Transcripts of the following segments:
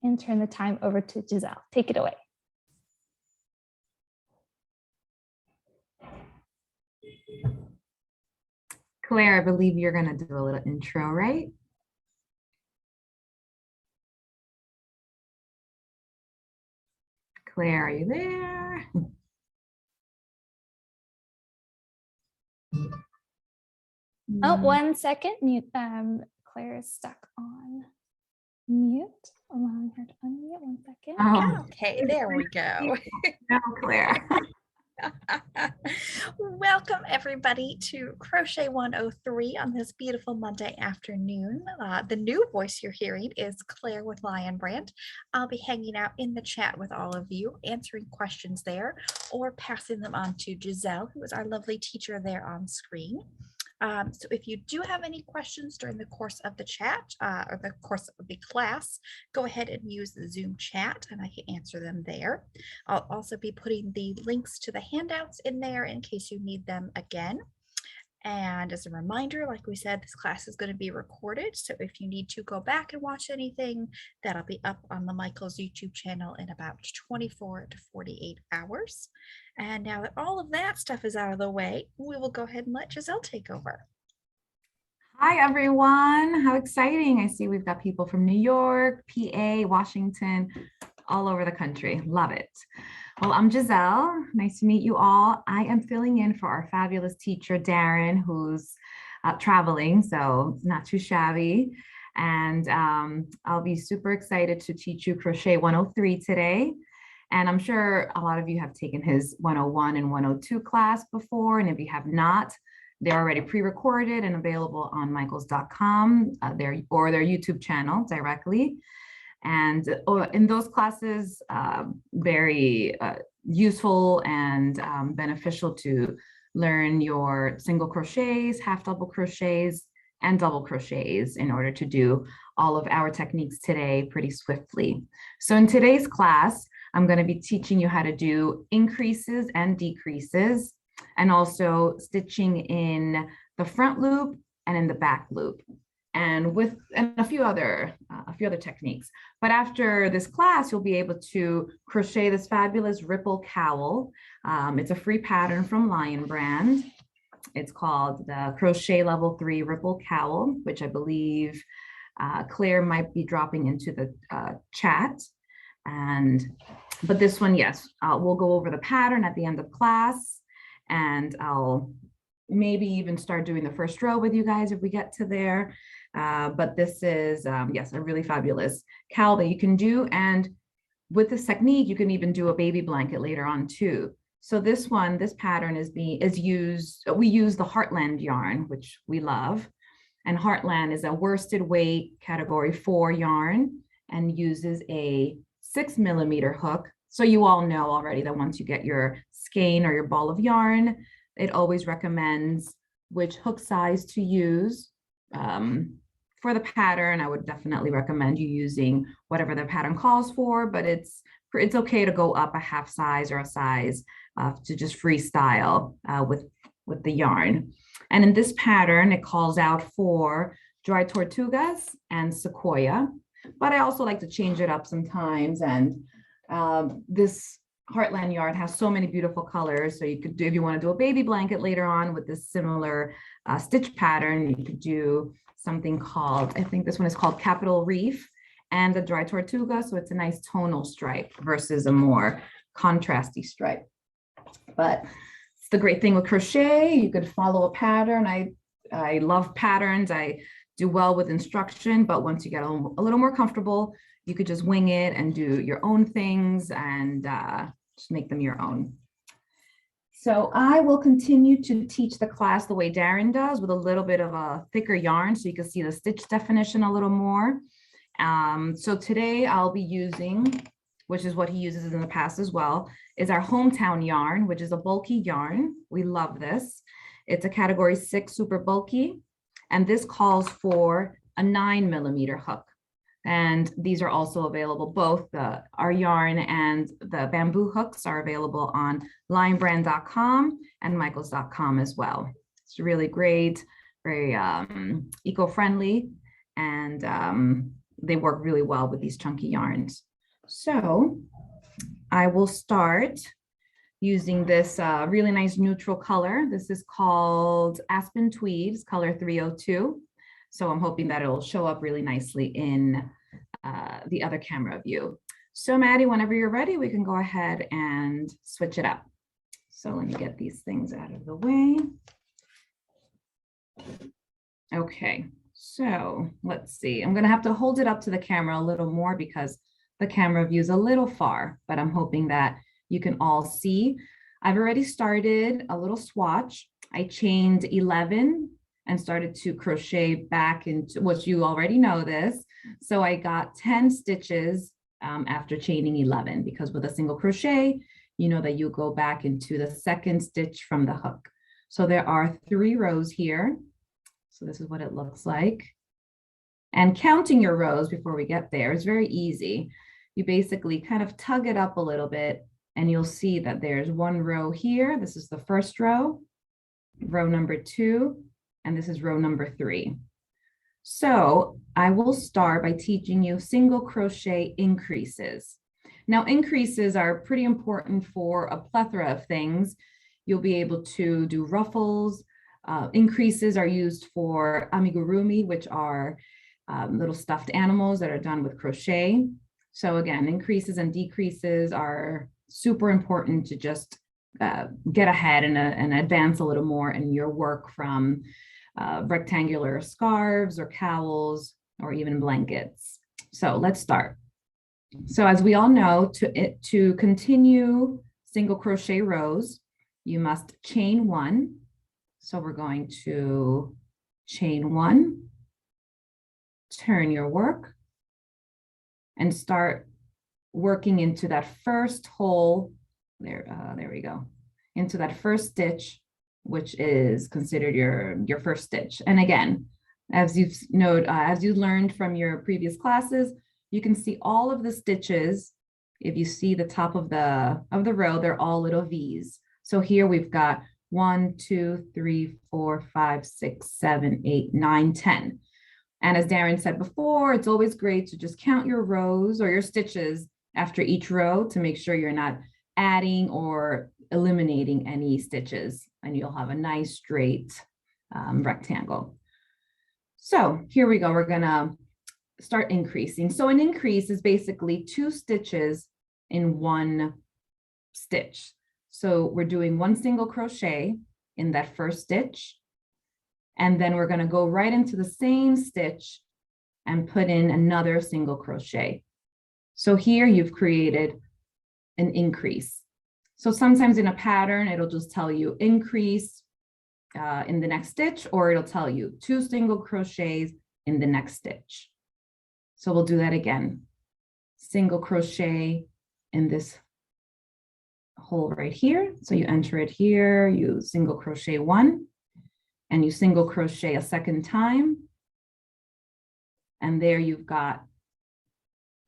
and turn the time over to Guiselt. Take it away. Claire, I believe you're going to do a little intro, right? Claire, are you there? Oh, 1 second. Mute. Claire is stuck on mute. Allowing her to unmute. 1 second. Oh. Okay, there we go. No, Claire. Welcome everybody to Crochet 103 on this beautiful Monday afternoon. The new voice you're hearing is Claire with Lion Brand. I'll be hanging out in the chat with all of you, answering questions there or passing them on to Guiselt, who is our lovely teacher there on screen. So if you do have any questions during the course of the chat or the course of the class, go ahead and use the Zoom chat and I can answer them there. I'll also be putting the links to the handouts in there in case you need them again. And as a reminder, like we said, this class is going to be recorded. So if you need to go back and watch anything, that'll be up on the Michael's YouTube channel in about 24 to 48 hours. And now that all of that stuff is out of the way, we will go ahead and let Guiselt take over. Hi, everyone. How exciting. I see we've got people from New York, PA, Washington, all over the country. Love it. Well, I'm Guiselt. Nice to meet you all. I am filling in for our fabulous teacher, Darren, who's traveling, so not too shabby. And I'll be super excited to teach you Crochet 103 today. And I'm sure a lot of you have taken his 101 and 102 class before. And if you have not, they're already pre-recorded and available on michaels.com or their YouTube channel directly. And in those classes, very useful and beneficial to learn your single crochets, half double crochets, and double crochets in order to do all of our techniques today pretty swiftly. So in today's class, I'm going to be teaching you how to do increases and decreases, and also stitching in the front loop and in the back loop. And a few other techniques. But after this class, you'll be able to crochet this fabulous ripple cowl. It's a free pattern from Lion Brand. It's called the Crochet Level 3 Ripple Cowl, which I believe Claire might be dropping into the chat. But this one, yes, we'll go over the pattern at the end of class, and I'll maybe even start doing the first row with you guys if we get to there. But this is, yes, a really fabulous cowl that you can do. And with this technique, you can even do a baby blanket later on too. So this pattern we use the Heartland yarn, which we love. And Heartland is a worsted weight category 4 yarn and uses a 6mm hook. So you all know already that once you get your skein or your ball of yarn, it always recommends which hook size to use. For the pattern, I would definitely recommend you using whatever the pattern calls for, but it's okay to go up a half size or a size to just freestyle with the yarn. And in this pattern, it calls out for dry tortugas and sequoia, but I also like to change it up sometimes. And this Heartland yarn has so many beautiful colors. So you could do, if you want to do a baby blanket later on with this similar stitch pattern, you could do something called, I think this one is called Capital Reef and a dry tortuga. So it's a nice tonal stripe versus a more contrasty stripe. But it's the great thing with crochet. You could follow a pattern. I love patterns. I do well with instruction, but once you get a little more comfortable, you could just wing it and do your own things and just make them your own. So I will continue to teach the class the way Darren does, with a little bit of a thicker yarn so you can see the stitch definition a little more. So today I'll be using, which is what he uses in the past as well, is our hometown yarn, which is a bulky yarn. We love this. It's a category 6 super bulky, and this calls for a 9mm hook. And these are also available, both our yarn and the bamboo hooks are available on lionbrand.com and michaels.com as well. It's really great, very eco-friendly, and they work really well with these chunky yarns. So I will start using this really nice neutral color. This is called Aspen Tweed, it's color 302. So I'm hoping that it'll show up really nicely in the other camera view. So Maddie, whenever you're ready, we can go ahead and switch it up. So let me get these things out of the way. Okay, so let's see. I'm gonna have to hold it up to the camera a little more because the camera view is a little far, but I'm hoping that you can all see. I've already started a little swatch. I chained 11 and started to crochet back into what you already know this. So I got 10 stitches after chaining 11, because with a single crochet, you know that you go back into the second stitch from the hook. So there are 3 rows here. So this is what it looks like. And counting your rows before we get there is very easy. You basically kind of tug it up a little bit and you'll see that there's 1 row here. This is the first row, row number 2, and this is row number 3. So I will start by teaching you single crochet increases. Now, increases are pretty important for a plethora of things. You'll be able to do ruffles. Increases are used for amigurumi, which are little stuffed animals that are done with crochet. So again, increases and decreases are super important to just get ahead and advance a little more in your work from rectangular scarves or cowls or even blankets. So let's start. So as we all know, to continue single crochet rows, you must chain 1. So we're going to chain 1, turn your work, and start working into that first hole. There we go. Into that first stitch, which is considered your first stitch. And again, as you've learned from your previous classes, you can see all of the stitches. If you see the top of the row, they're all little V's. So here we've got 1, 2, 3, 4, 5, 6, 7, 8, 9, 10. And as Darren said before, it's always great to just count your rows or your stitches after each row to make sure you're not adding or eliminating any stitches, and you'll have a nice straight rectangle. So here we go. We're gonna start increasing. So an increase is basically 2 stitches in 1 stitch. So we're doing 1 single crochet in that first stitch, and then we're going to go right into the same stitch and put in another single crochet. So here you've created an increase. So sometimes in a pattern, it'll just tell you increase in the next stitch, or it'll tell you 2 single crochets in the next stitch. So we'll do that again. Single crochet in this hole right here. So you enter it here, you single crochet 1, and you single crochet a second time. And there you've got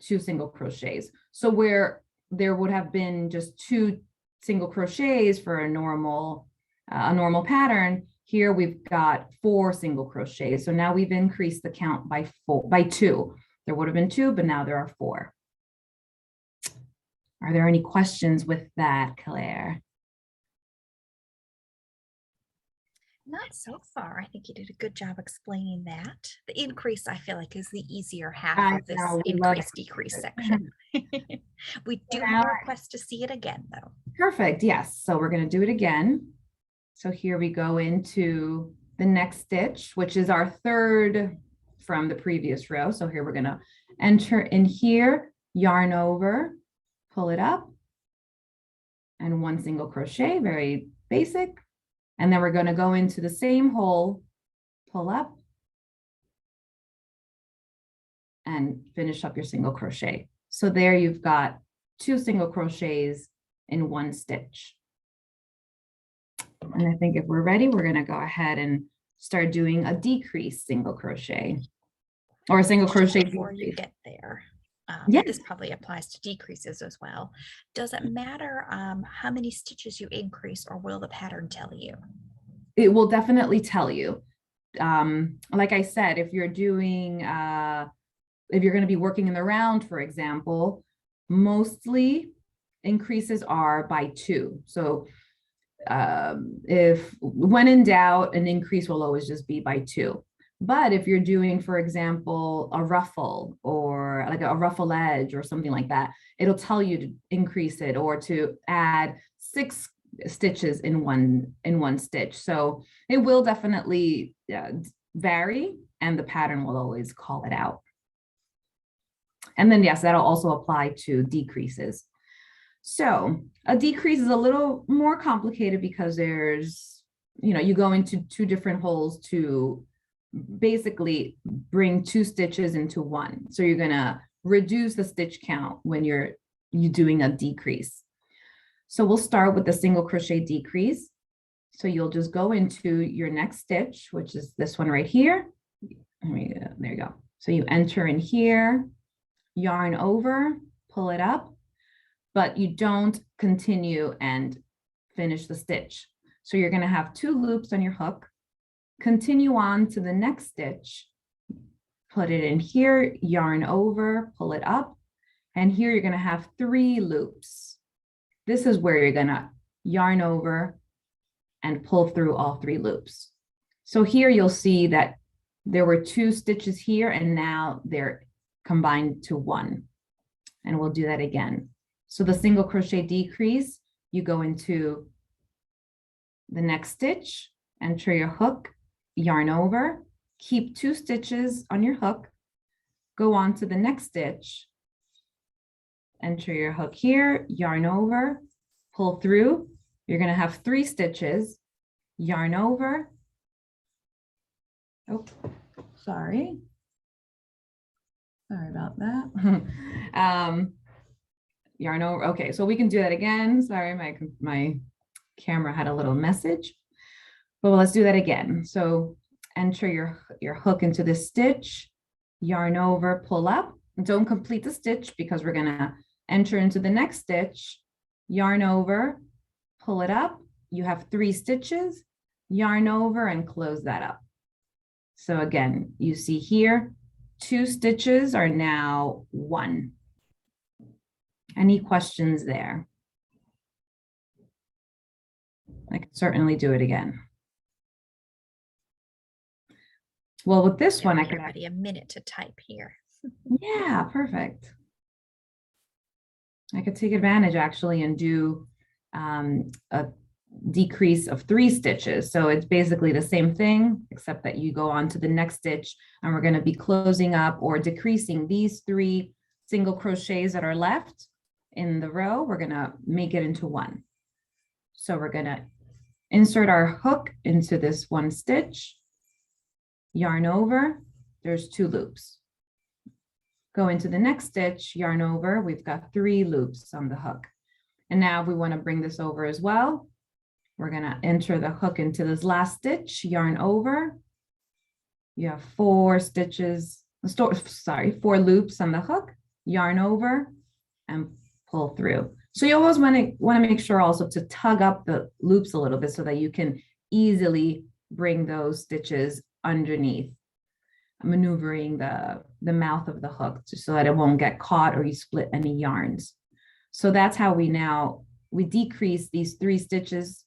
2 single crochets. So where there would have been just 2 single crochets for a normal pattern, here we've got 4 single crochets. So now we've increased the count by 2. There would have been 2, but now there are 4. Are there any questions with that, Claire? Not so far. I think you did a good job explaining that. The increase, I feel like, is the easier half of this increase-decrease section. We do have a request to see it again, though. Perfect. Yes. So we're going to do it again. So here we go into the next stitch, which is our 3rd from the previous row. So here we're going to enter in here, yarn over, pull it up, and 1 single crochet, very basic. And then we're going to go into the same hole, pull up, and finish up your single crochet. So there you've got 2 single crochets in 1 stitch. And I think if we're ready, we're going to go ahead and start doing a decrease single crochet, or a single crochet before decrease. You get there. Yes. This probably applies to decreases as well. Does it matter how many stitches you increase, or will the pattern tell you? It will definitely tell you. Like I said, if you're doing if you're going to be working in the round, for example, mostly increases are by 2. So if when in doubt, an increase will always just be by 2. But if you're doing, for example, a ruffle or like a ruffle edge or something like that, it'll tell you to increase it or to add 6 stitches in one stitch. So it will definitely vary, and the pattern will always call it out. And then yes, that'll also apply to decreases. So a decrease is a little more complicated because there's, you go into 2 different holes to basically bring 2 stitches into one. So you're going to reduce the stitch count when you're doing a decrease. So we'll start with the single crochet decrease. So you'll just go into your next stitch, which is this one right here. There you go. So you enter in here, yarn over, pull it up, but you don't continue and finish the stitch. So you're going to have 2 loops on your hook, continue on to the next stitch, put it in here, yarn over, pull it up, and here you're going to have 3 loops. This is where you're going to yarn over and pull through all 3 loops. So here you'll see that there were 2 stitches here, and now they're combined to 1. And we'll do that again. So the single crochet decrease, you go into the next stitch, enter your hook, yarn over, keep 2 stitches on your hook, go on to the next stitch, enter your hook here, yarn over, pull through. You're going to have 3 stitches, yarn over. Oh, sorry about that. Yarn over. Okay, so we can do that again. Sorry, my camera had a little message, but let's do that again. So enter your hook into this stitch, yarn over, pull up. Don't complete the stitch because we're gonna enter into the next stitch, yarn over, pull it up. You have 3 stitches, yarn over, and close that up. So again, you see here, 2 stitches are now 1. Any questions there? I can certainly do it again. Well, with this one, I could everybody a minute to type here. Yeah, perfect. I could take advantage actually and do a decrease of 3 stitches. So it's basically the same thing, except that you go on to the next stitch, and we're going to be closing up or decreasing these 3 single crochets that are left in the row. We're going to make it into 1. So we're going to insert our hook into this 1 stitch, yarn over, there's 2 loops. Go into the next stitch, yarn over, we've got 3 loops on the hook. And now if we want to bring this over as well, we're going to enter the hook into this last stitch, yarn over. You have 4 stitches, 4 loops on the hook, yarn over, and pull through. So you always want to make sure also to tug up the loops a little bit so that you can easily bring those stitches underneath, maneuvering the mouth of the hook just so that it won't get caught or you split any yarns. So that's how we decrease these 3 stitches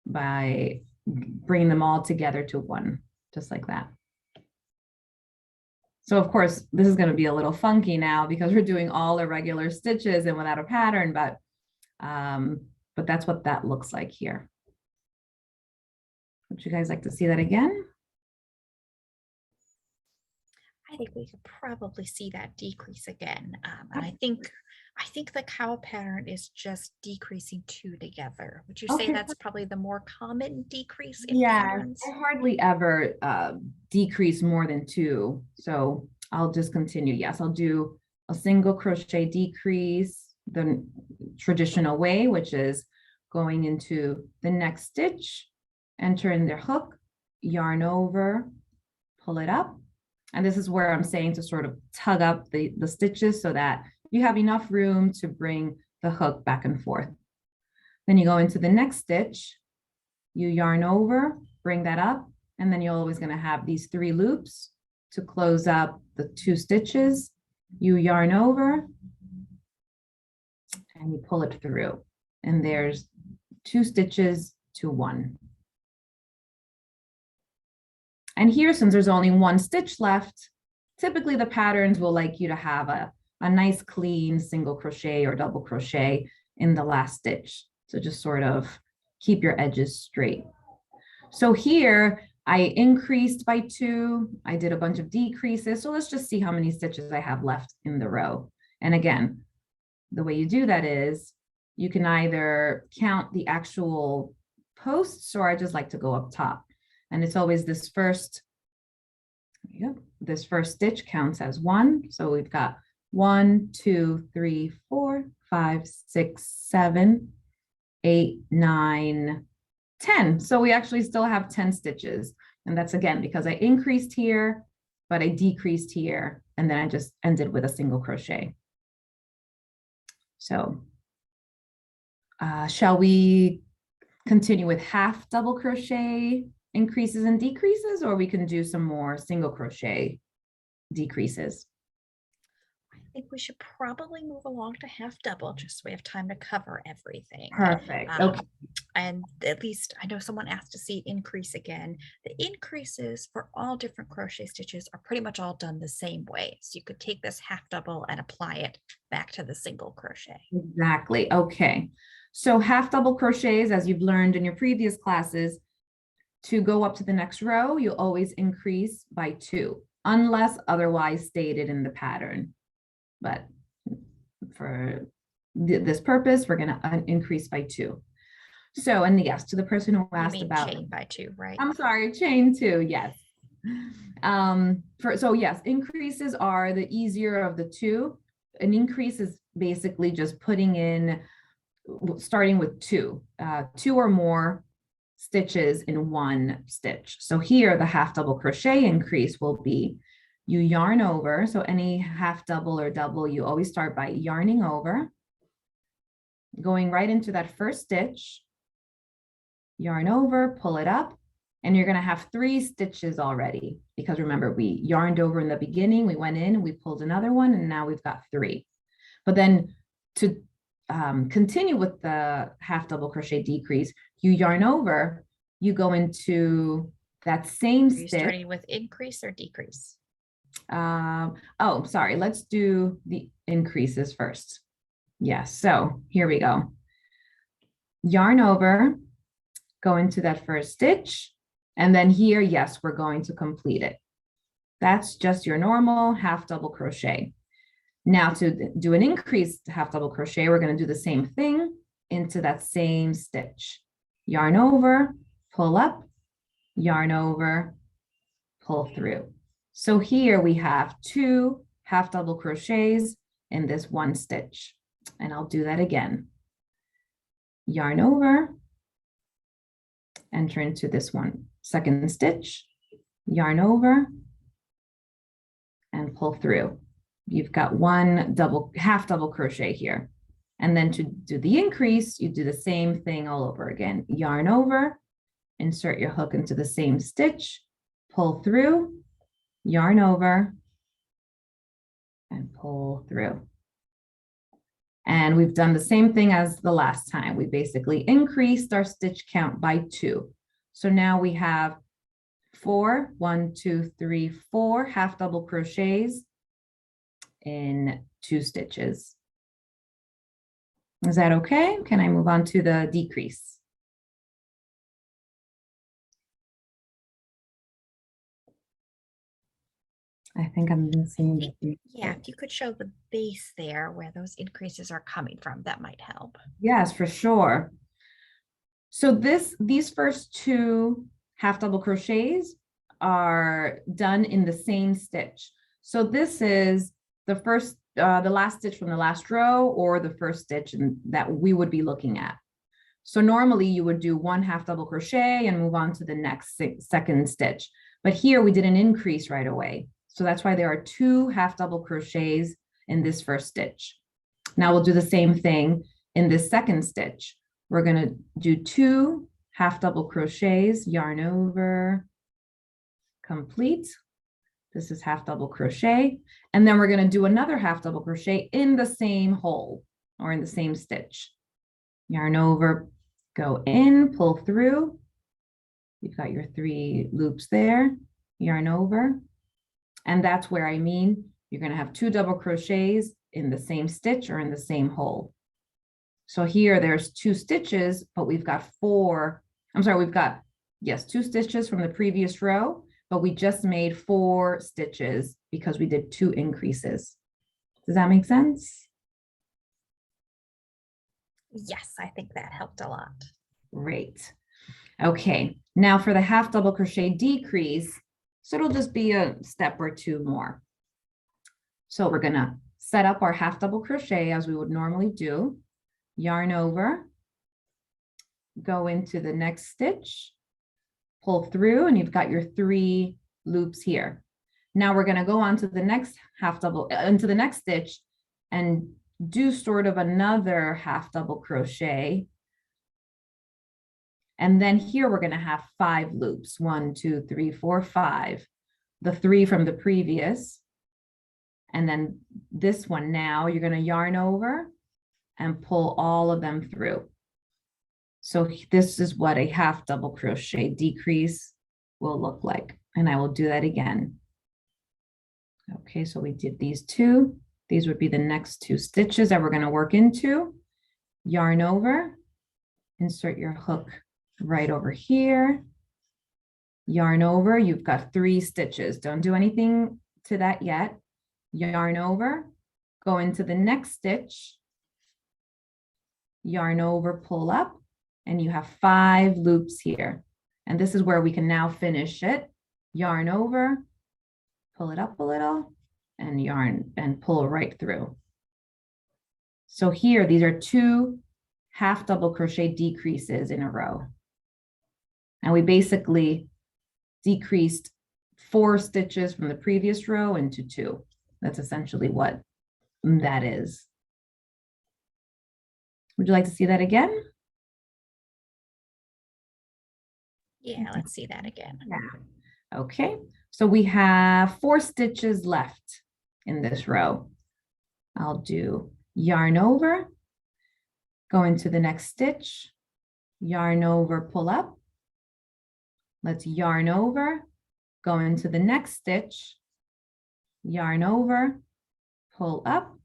by bringing them all together to 1, just like that. So of course, this is going to be a little funky now because we're doing all irregular stitches and without a pattern, but that's what that looks like here. Would you guys like to see that again? I think we could probably see that decrease again. And I think the cow pattern is just decreasing 2 together. Would you say that's probably the more common decrease in patterns? I hardly ever decrease more than 2. So I'll just continue. Yes, I'll do a single crochet decrease the traditional way, which is going into the next stitch, enter in the hook, yarn over, pull it up. And this is where I'm saying to sort of tug up the stitches so that you have enough room to bring the hook back and forth. Then you go into the next stitch, you yarn over, bring that up, and then you're always going to have these 3 loops to close up the 2 stitches, you yarn over and you pull it through. And there's 2 stitches to 1. And here, since there's only 1 stitch left, typically the patterns will like you to have a nice clean single crochet or double crochet in the last stitch. So just sort of keep your edges straight. So here I increased by 2. I did a bunch of decreases. So let's just see how many stitches I have left in the row. And again, the way you do that is you can either count the actual posts, or I just like to go up top. And it's always this first, this first stitch counts as 1. So we've got 1, 2, 3, 4, 5, 6, 7, 8, 9, 10. So we actually still have 10 stitches. And that's again, because I increased here, but I decreased here. And then I just ended with a single crochet. So shall we continue with half double crochet increases and decreases, or we can do some more single crochet decreases? I think we should probably move along to half double, just so we have time to cover everything. Perfect. Okay. And at least I know someone asked to see increase again. The increases for all different crochet stitches are pretty much all done the same way. So you could take this half double and apply it back to the single crochet. Exactly. Okay. So half double crochets, as you've learned in your previous classes, to go up to the next row, you always increase by 2, unless otherwise stated in the pattern. But for this purpose, we're going to increase by 2. So, and yes, to the person who asked about chain by 2, right? I'm sorry, chain 2, yes. So yes, increases are the easier of the 2. An increase is basically just putting in, starting with 2 or more stitches in 1 stitch. So here, the half double crochet increase will be, you yarn over. So any half double or double, you always start by yarning over, going right into that first stitch, yarn over, pull it up, and you're going to have 3 stitches already, because remember, we yarned over in the beginning, we went in and we pulled another one, and now we've got 3. But then to continue with the half double crochet decrease, you yarn over, you go into that same stitch. Are you starting with increase or decrease? Oh, sorry, let's do the increases first. Yes, so here we go. Yarn over, go into that first stitch, and then here, yes, we're going to complete it. That's just your normal half double crochet. Now to do an increased half double crochet, we're going to do the same thing into that same stitch. Yarn over, pull up, yarn over, pull through. So here we have 2 half double crochets in this 1 stitch. And I'll do that again. Yarn over, enter into this second stitch, yarn over, and pull through. You've got 1 half double crochet here. And then to do the increase, you do the same thing all over again. Yarn over, insert your hook into the same stitch, pull through, yarn over, and pull through. And we've done the same thing as the last time. We basically increased our stitch count by 2. So now we have 4, 1, 2, 3, 4 half double crochets in 2 stitches. Is that okay? Can I move on to the decrease? I think I'm missing. Yeah, if you could show the base there where those increases are coming from, that might help. Yes, for sure. So these first 2 half double crochets are done in the same stitch. So this is the first, the last stitch from the last row, or the first stitch that we would be looking at. So normally you would do 1 half double crochet and move on to the next second stitch. But here we did an increase right away. So that's why there are 2 half double crochets in this first stitch. Now we'll do the same thing in this second stitch. We're going to do 2 half double crochets, yarn over, complete. This is half double crochet. And then we're going to do another half double crochet in the same hole or in the same stitch. Yarn over, go in, pull through. You've got your 3 loops there, yarn over. And that's where I mean, you're going to have 2 double crochets in the same stitch or in the same hole. So here there's 2 stitches, but we've got 4. I'm sorry, we've got, yes, 2 stitches from the previous row, but we just made 4 stitches because we did 2 increases. Does that make sense? Yes, I think that helped a lot. Great. Okay, now for the half double crochet decrease, so it'll just be a step or 2 more. So we're gonna set up our half double crochet as we would normally do, yarn over, go into the next stitch, pull through, and you've got your 3 loops here. Now we're gonna go on to the next half double, into the next stitch and do sort of another half double crochet. And then here we're going to have 5 loops, 1, 2, 3, 4, 5, the 3 from the previous. And then this one now you're going to yarn over and pull all of them through. So this is what a half double crochet decrease will look like. And I will do that again. Okay, so we did these 2. These would be the next 2 stitches that we're going to work into. Yarn over, insert your hook right over here, yarn over, you've got 3 stitches. Don't do anything to that yet. Yarn over, go into the next stitch, yarn over, pull up, and you have 5 loops here. And this is where we can now finish it. Yarn over, pull it up a little, and yarn and pull right through. So here, these are 2 half double crochet decreases in a row. And we basically decreased 4 stitches from the previous row into 2. That's essentially what that is. Would you like to see that again? Yeah, let's see that again. Yeah. Okay, so we have 4 stitches left in this row. I'll do yarn over, go into the next stitch, yarn over, pull up. Let's yarn over, go into the next stitch, yarn over, pull up,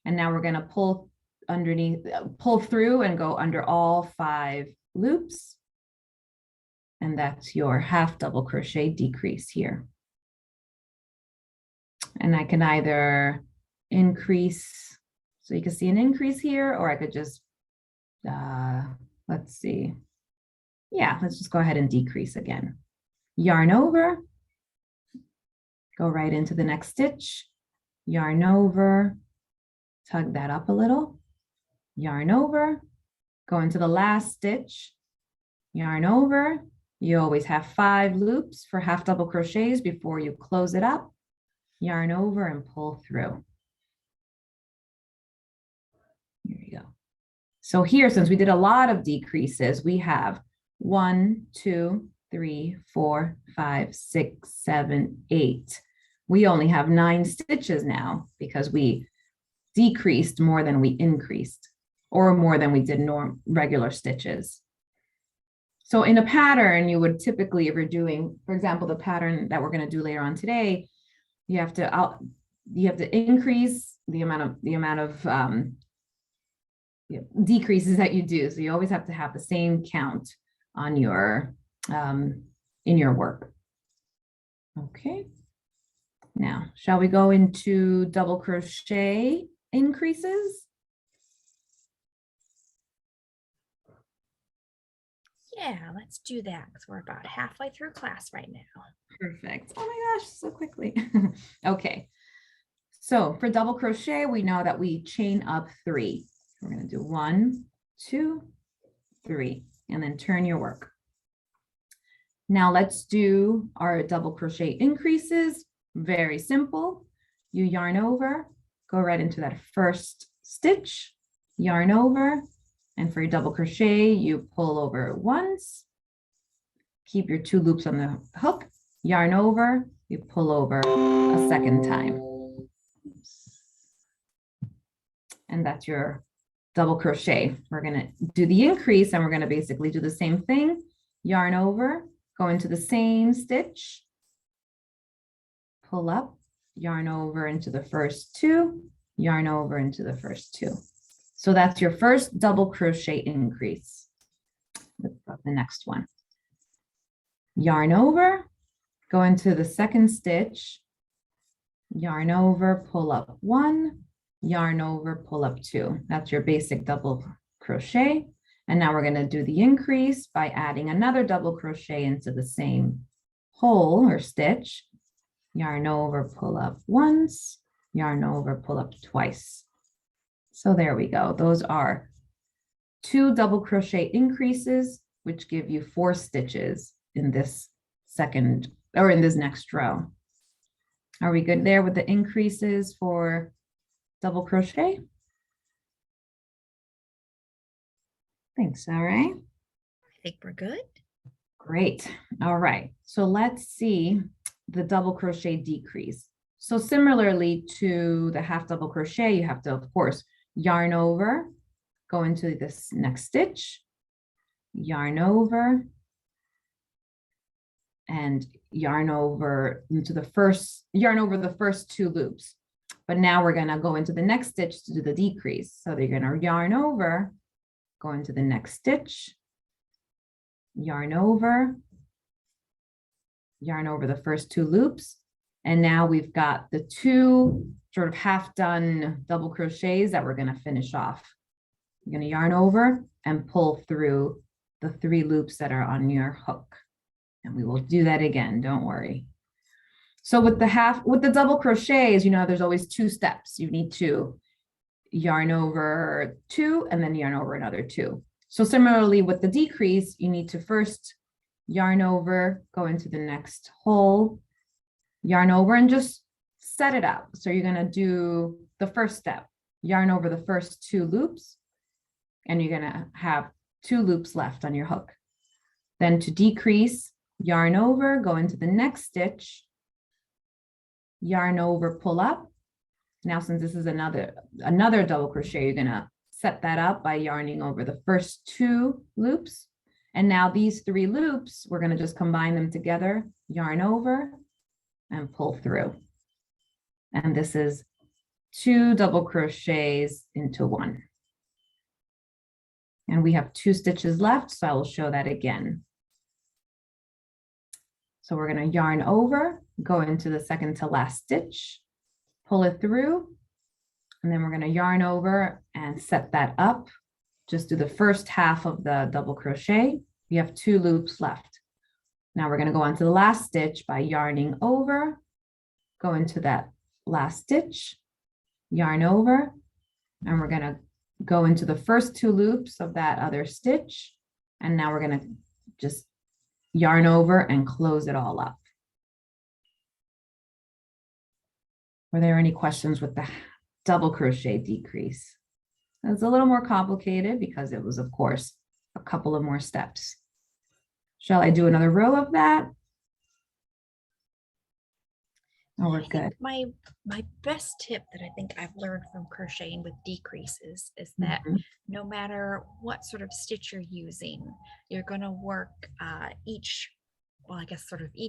and now we're going to pull underneath, pull through and go under all 5 loops. And that's your half double crochet decrease here. And I can either increase, so you can see an increase here, or I could just, let's see. Yeah, let's just go ahead and decrease again. Yarn over, go right into the next stitch, yarn over, tug that up a little, yarn over, go into the last stitch, yarn over. You always have 5 loops for half double crochets before you close it up, yarn over and pull through. Here you go. So here, since we did a lot of decreases, we have 1, 2, 3, 4, 5, 6, 7, 8. We only have 9 stitches now because we decreased more than we increased, or more than we did regular stitches. So in a pattern, you would typically, if you're doing, for example, the pattern that we're going to do later on today, you have to increase the amount of decreases that you do. So you always have to have the same count on your in your work. Okay. Now, shall we go into double crochet increases? Yeah, let's do that because we're about halfway through class right now. Perfect. Oh my gosh, so quickly. Okay. So for double crochet, we know that we chain up 3. We're going to do 1, 2, 3, and then turn your work. Now let's do our double crochet increases. Very simple. You yarn over, go right into that first stitch, yarn over, and for your double crochet, you pull over once, keep your 2 loops on the hook, yarn over, you pull over a second time. And that's your double crochet. We're going to do the increase and we're going to basically do the same thing. Yarn over, go into the same stitch, pull up, yarn over into the first two, yarn over into the first two. So that's your first double crochet increase. Let's go to the next one. Yarn over, go into the second stitch, yarn over, pull up one, yarn over, pull up two. That's your basic double crochet. And now we're going to do the increase by adding another double crochet into the same hole or stitch. Yarn over, pull up once, yarn over, pull up twice. So there we go. Those are 2 double crochet increases, which give you 4 stitches in this second or in this next row. Are we good there with the increases for double crochet? Thanks. All right. I think we're good. Great. All right. So let's see the double crochet decrease. So similarly to the half double crochet, you have to, of course, yarn over, go into this next stitch, yarn over, and yarn over into the first, yarn over the first 2 loops. But now we're going to go into the next stitch to do the decrease. So you're going to yarn over, go into the next stitch, yarn over the first 2 loops. And now we've got the 2 sort of half done double crochets that we're going to finish off. You're going to yarn over and pull through the 3 loops that are on your hook. And we will do that again, don't worry. So with the double crochets, you know, there's always 2 steps. You need to yarn over 2 and then yarn over another 2. So similarly with the decrease, you need to first yarn over, go into the next hole, yarn over, and just set it up. So you're going to do the first step, yarn over the first 2 loops, and you're going to have 2 loops left on your hook. Then to decrease, yarn over, go into the next stitch, yarn over, pull up. Now, since this is another double crochet, you're going to set that up by yarning over the first 2 loops. And now these 3 loops, we're going to just combine them together, yarn over and pull through. And this is 2 double crochets into 1. And we have 2 stitches left, so I will show that again. So we're going to yarn over, go into the second to last stitch, pull it through, and then we're going to yarn over and set that up. Just do the first half of the double crochet. We have 2 loops left. Now we're going to go on to the last stitch by yarning over, go into that last stitch, yarn over, and we're going to go into the first 2 loops of that other stitch. And now we're going to just yarn over and close it all up. Were there any questions with the double crochet decrease? It's a little more complicated because it was, of course, a couple of more steps. Shall I do another row of that? Oh, we're good. My best tip that I think I've learned from crocheting with decreases is that no matter what sort of stitch you're using, you're going to work each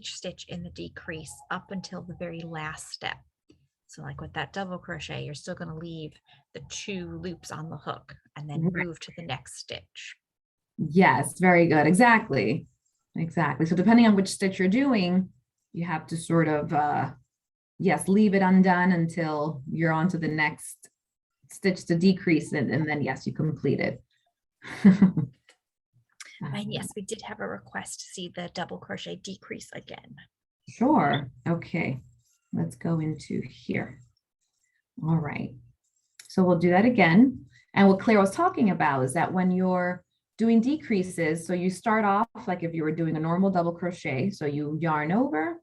stitch in the decrease up until the very last step. So like with that double crochet, you're still going to leave the 2 loops on the hook and then move to the next stitch. Yes, very good. Exactly. So depending on which stitch you're doing, you have to sort of, yes, leave it undone until you're on to the next stitch to decrease it. And then, yes, you complete it. And yes, we did have a request to see the double crochet decrease again. Sure. Okay. Let's go into here. All right. So we'll do that again. And what Claire was talking about is that when you're doing decreases, so you start off like if you were doing a normal double crochet. So you yarn over,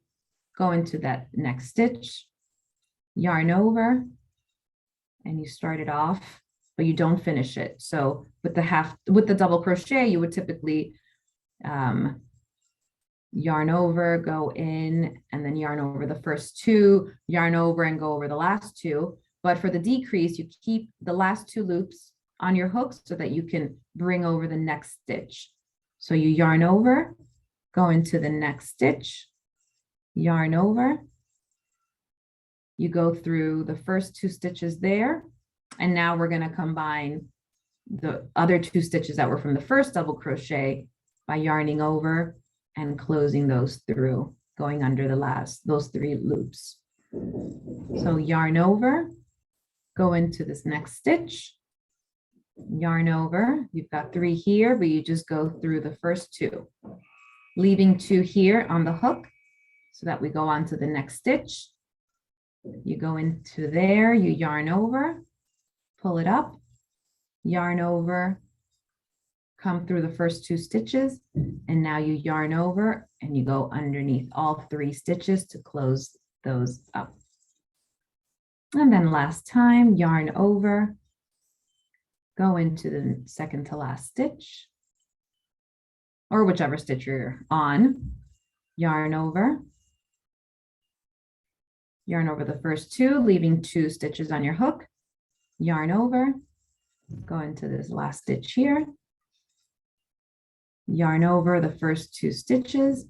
go into that next stitch, yarn over, and you start it off, but you don't finish it. So with the double crochet, you would typically yarn over, go in, and then yarn over the first two, yarn over and go over the last two. But for the decrease, you keep the last two loops on your hook so that you can bring over the next stitch. So you yarn over, go into the next stitch, yarn over, you go through the first two stitches there, and now we're going to combine the other two stitches that were from the first double crochet by yarning over and closing those through, going under those three loops. So yarn over, go into this next stitch, yarn over, you've got 3 here, but you just go through the first 2, leaving 2 here on the hook so that we go on to the next stitch. You go into there, you yarn over, pull it up, yarn over, come through the first 2 stitches, and now you yarn over and you go underneath all 3 stitches to close those up. And then last time, yarn over, go into the second to last stitch, or whichever stitch you're on, yarn over the first 2, leaving 2 stitches on your hook, yarn over, go into this last stitch here, yarn over the first 2 stitches,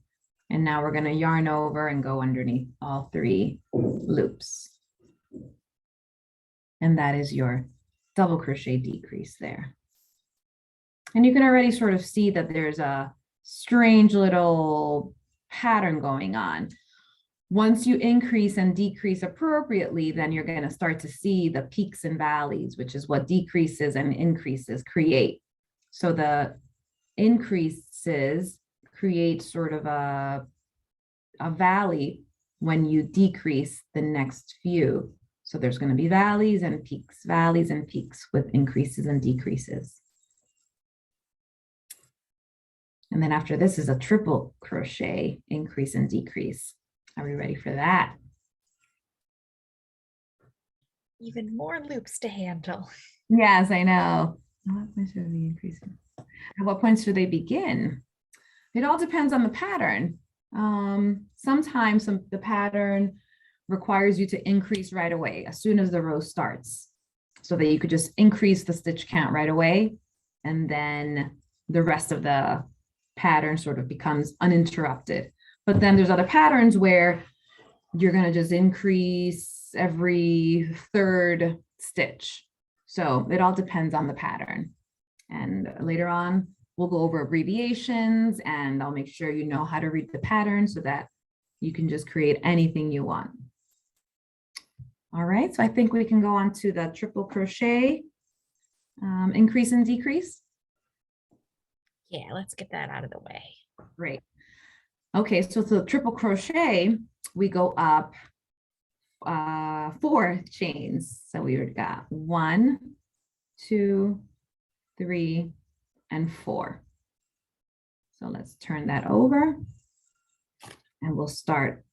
and now we're going to yarn over and go underneath all 3 loops. And that is your double crochet decrease there. And you can already sort of see that there's a strange little pattern going on. Once you increase and decrease appropriately, then you're going to start to see the peaks and valleys, which is what decreases and increases create. So the increases create sort of a valley when you decrease the next few. So there's going to be valleys and peaks with increases and decreases. And then after this is a triple crochet, increase and decrease. Are we ready for that? Even more loops to handle. Yes, I know. At what points should we increase? At what points should they begin? It all depends on the pattern. Sometimes the pattern requires you to increase right away as soon as the row starts, so that you could just increase the stitch count right away, and then the rest of the pattern sort of becomes uninterrupted. But then there's other patterns where you're going to just increase every 3rd stitch. So it all depends on the pattern. And later on, we'll go over abbreviations, and I'll make sure you know how to read the pattern so that you can just create anything you want. All right, so I think we can go on to the triple crochet, increase and decrease. Yeah, let's get that out of the way. Great. Okay, so the triple crochet, we go up 4 chains. So we've got 1, 2, 3, and 4. So let's turn that over, and we'll start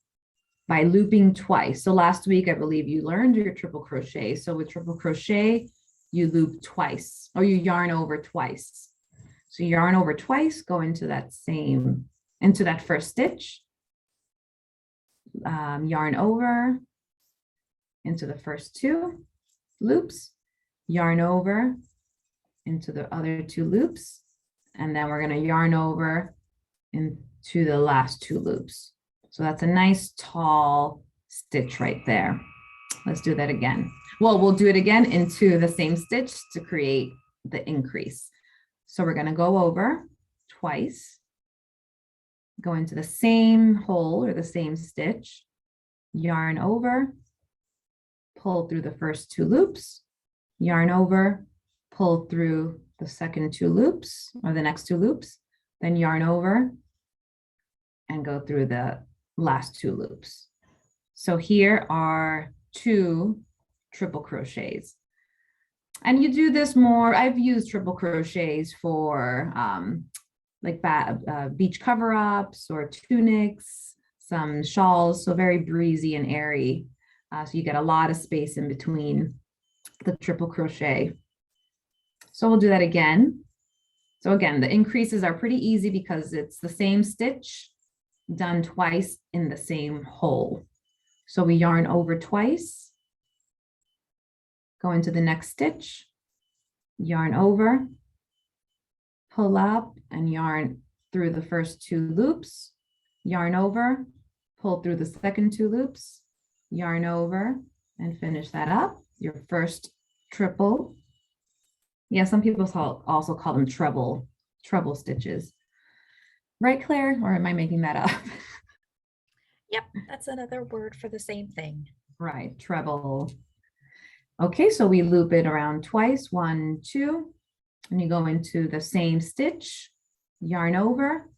by looping twice. So last week, I believe you learned your triple crochet. So with triple crochet, you loop twice, or you yarn over twice. So yarn over twice, go into that first stitch, yarn over into the first 2 loops, yarn over into the other 2 loops, and then we're going to yarn over into the last 2 loops. So that's a nice tall stitch right there. Let's do that again. Well, we'll do it again into the same stitch to create the increase. So we're going to go over twice, go into the same hole or the same stitch, yarn over, pull through the first 2 loops, yarn over, pull through the second 2 loops or the next 2 loops, then yarn over and go through the last 2 loops. So here are 2 triple crochets. And you do this more. I've used triple crochets for like beach cover-ups or tunics, some shawls, so very breezy and airy. So you get a lot of space in between the triple crochet. So we'll do that again. So again, the increases are pretty easy because it's the same stitch, done twice in the same hole. So we yarn over twice, go into the next stitch, yarn over, pull up and yarn through the first 2 loops, yarn over, pull through the second 2 loops, yarn over, and finish that up. Your first triple. Yeah, some people also call them treble stitches. Right, Claire? Or am I making that up? Yep, that's another word for the same thing. Right, treble. Okay, so we loop it around twice, 1, 2, and you go into the same stitch, yarn over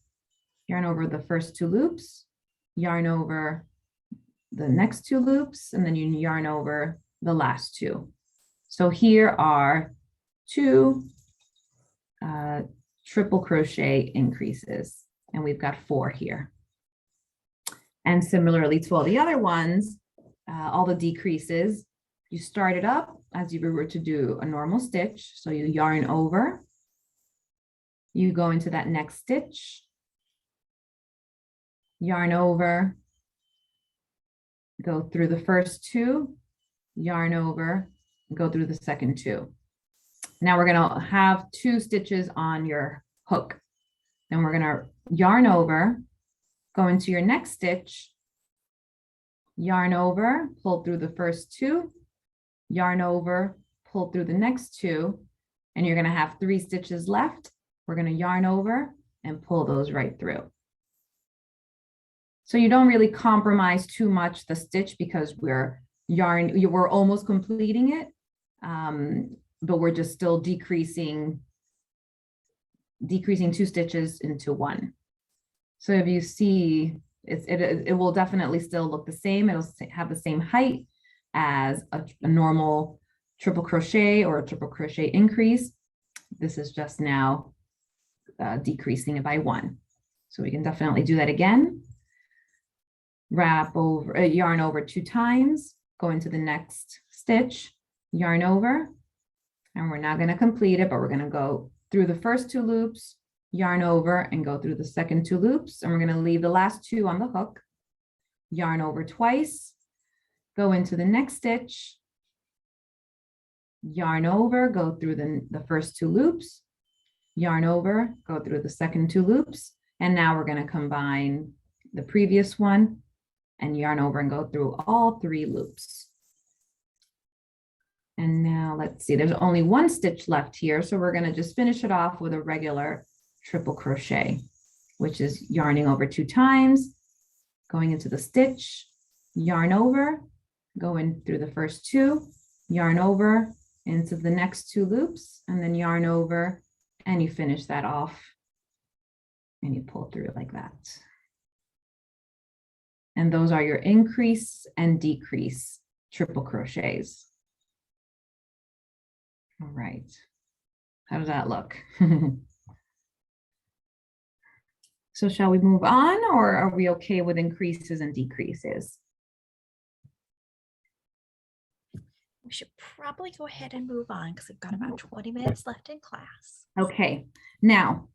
the first 2 loops, yarn over the next 2 loops, and then you yarn over the last 2. So here are 2 triple crochet increases, and we've got 4 here. And similarly to all the other ones, all the decreases, you start it up as if you were to do a normal stitch. So you yarn over, you go into that next stitch, yarn over, go through the first 2, yarn over, go through the second 2. Now we're going to have 2 stitches on your hook. Then we're going to yarn over, go into your next stitch, yarn over, pull through the first 2, yarn over, pull through the next 2, and you're going to have 3 stitches left. We're going to yarn over and pull those right through. So you don't really compromise too much the stitch because we're almost completing it, but we're just still decreasing 2 stitches into 1. So if you see, it will definitely still look the same. It'll have the same height as a normal triple crochet or a triple crochet increase. This is just now decreasing it by 1. So we can definitely do that again. Wrap over, yarn over 2 times, go into the next stitch, yarn over, and we're not going to complete it, but we're going to go through the first 2 loops, yarn over, and go through the second 2 loops, and we're going to leave the last 2 on the hook, yarn over twice, go into the next stitch, yarn over, go through the first 2 loops, yarn over, go through the second 2 loops, and now we're going to combine the previous one and yarn over and go through all 3 loops. And now let's see, there's only 1 stitch left here, so we're going to just finish it off with a regular triple crochet, which is yarning over 2 times, going into the stitch, yarn over, going through the first 2, yarn over into the next 2 loops, and then yarn over, and you finish that off and you pull through like that. And those are your increase and decrease triple crochets. All right. How does that look? So shall we move on, or are we okay with increases and decreases? We should probably go ahead and move on because we've got about 20 minutes left in class. Okay. Now,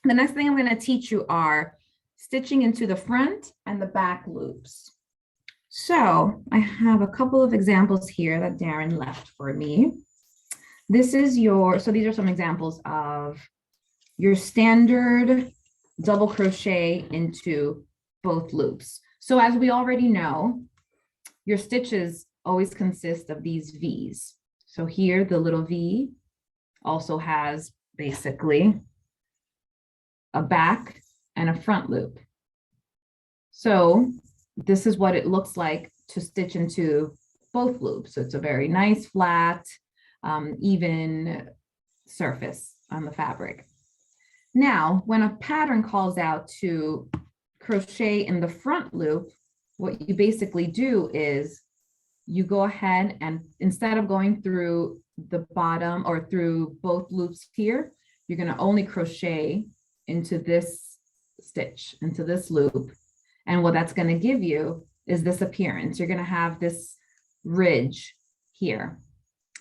the next thing I'm going to teach you are stitching into the front and the back loops. So I have a couple of examples here that Darren left for me. This is so these are some examples of your standard double crochet into both loops. So as we already know, your stitches always consist of these V's. So here, the little V also has basically a back and a front loop. So this is what it looks like to stitch into both loops. So it's a very nice, flat, even surface on the fabric. Now, when a pattern calls out to crochet in the front loop, what you basically do is you go ahead and instead of going through the bottom or through both loops here, you're going to only crochet into this stitch, into this loop. And what that's going to give you is this appearance. You're going to have this ridge here.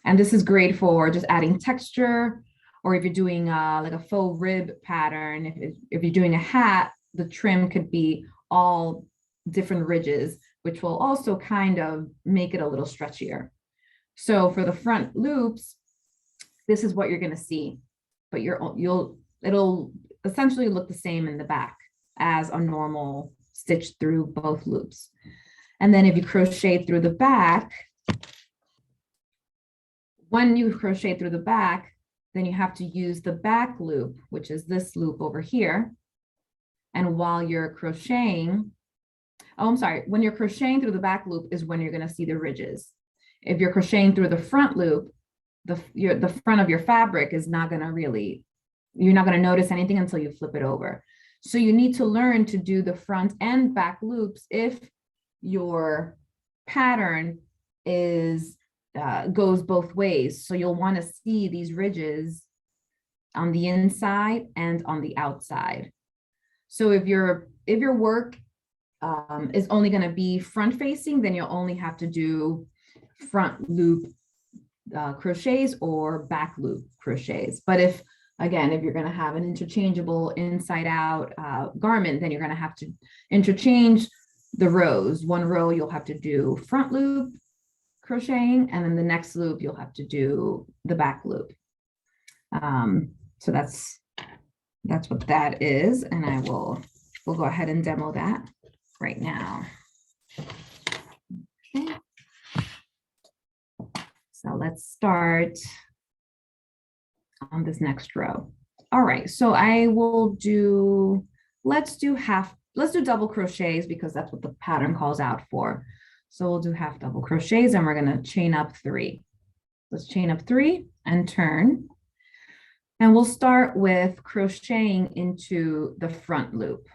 And this is great for just adding texture, or if you're doing like a faux rib pattern, if you're doing a hat, the trim could be all different ridges, which will also kind of make it a little stretchier. So for the front loops, this is what you're going to see, but it'll essentially look the same in the back as a normal stitch through both loops. And then if you crochet through the back, when you crochet through the back, then you have to use the back loop, which is this loop over here. And while you're crocheting, oh, I'm sorry, when you're crocheting through the back loop is when you're going to see the ridges. If you're crocheting through the front loop, the front of your fabric is not going to really, you're not going to notice anything until you flip it over. So you need to learn to do the front and back loops if your pattern is goes both ways. So you'll want to see these ridges on the inside and on the outside. So if your work is only going to be front facing, then you'll only have to do front loop crochets or back loop crochets. But if you're going to have an interchangeable inside out garment, then you're going to have to interchange the rows. One row you'll have to do front loop crocheting, and then the next loop you'll have to do the back loop. So that's what that is, and we'll go ahead and demo that right now. Okay. So let's start on this next row. All right, so let's do double crochets because that's what the pattern calls out for. So we'll do half double crochets and we're going to chain up 3. Let's chain up 3 and turn. And we'll start with crocheting into the front loop.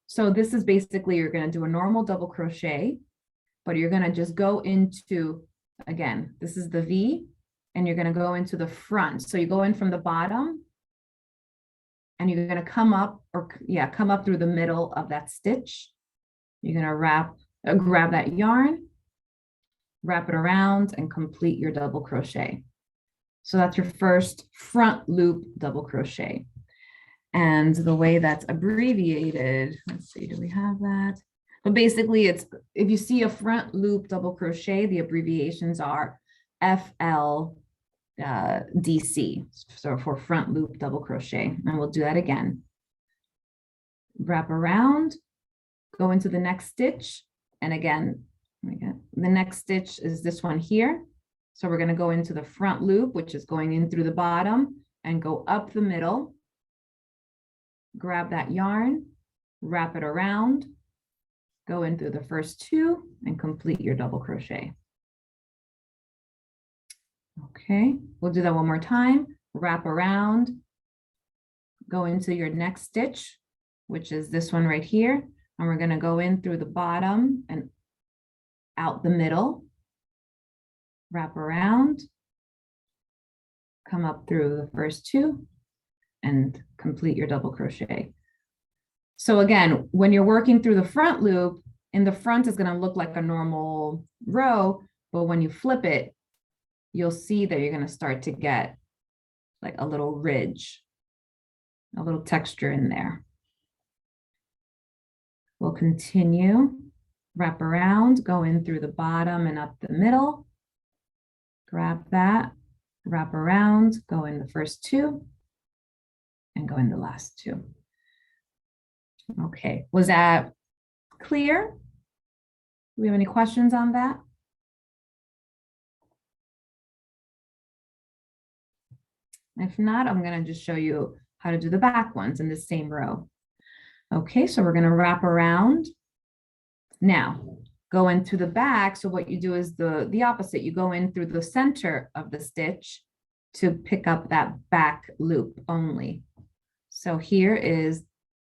So this is basically, you're going to do a normal double crochet, but you're going to just go into, again, this is the V, and you're going to go into the front. So you go in from the bottom and you're going to come up through the middle of that stitch. You're going to grab that yarn, wrap it around, and complete your double crochet. So that's your first front loop double crochet. And the way that's abbreviated, let's see, do we have that? But basically it's, if you see a front loop double crochet, the abbreviations are FLDC, so for front loop double crochet. And we'll do that again. Wrap around, go into the next stitch. And again, the next stitch is this one here. So we're going to go into the front loop, which is going in through the bottom, and go up the middle. Grab that yarn, wrap it around, go in through the first 2, and complete your double crochet. Okay, we'll do that one more time. Wrap around, go into your next stitch, which is this one right here. And we're going to go in through the bottom and out the middle, wrap around, come up through the first 2, and complete your double crochet. So again, when you're working through the front loop, in the front is going to look like a normal row, but when you flip it, you'll see that you're going to start to get like a little ridge, a little texture in there. We'll continue, wrap around, go in through the bottom and up the middle, grab that, wrap around, go in the first 2, and go in the last 2. Okay, was that clear? Do we have any questions on that? If not, I'm going to just show you how to do the back ones in the same row. Okay, so we're going to wrap around. Now, go into the back. So what you do is the opposite. You go in through the center of the stitch to pick up that back loop only. So here is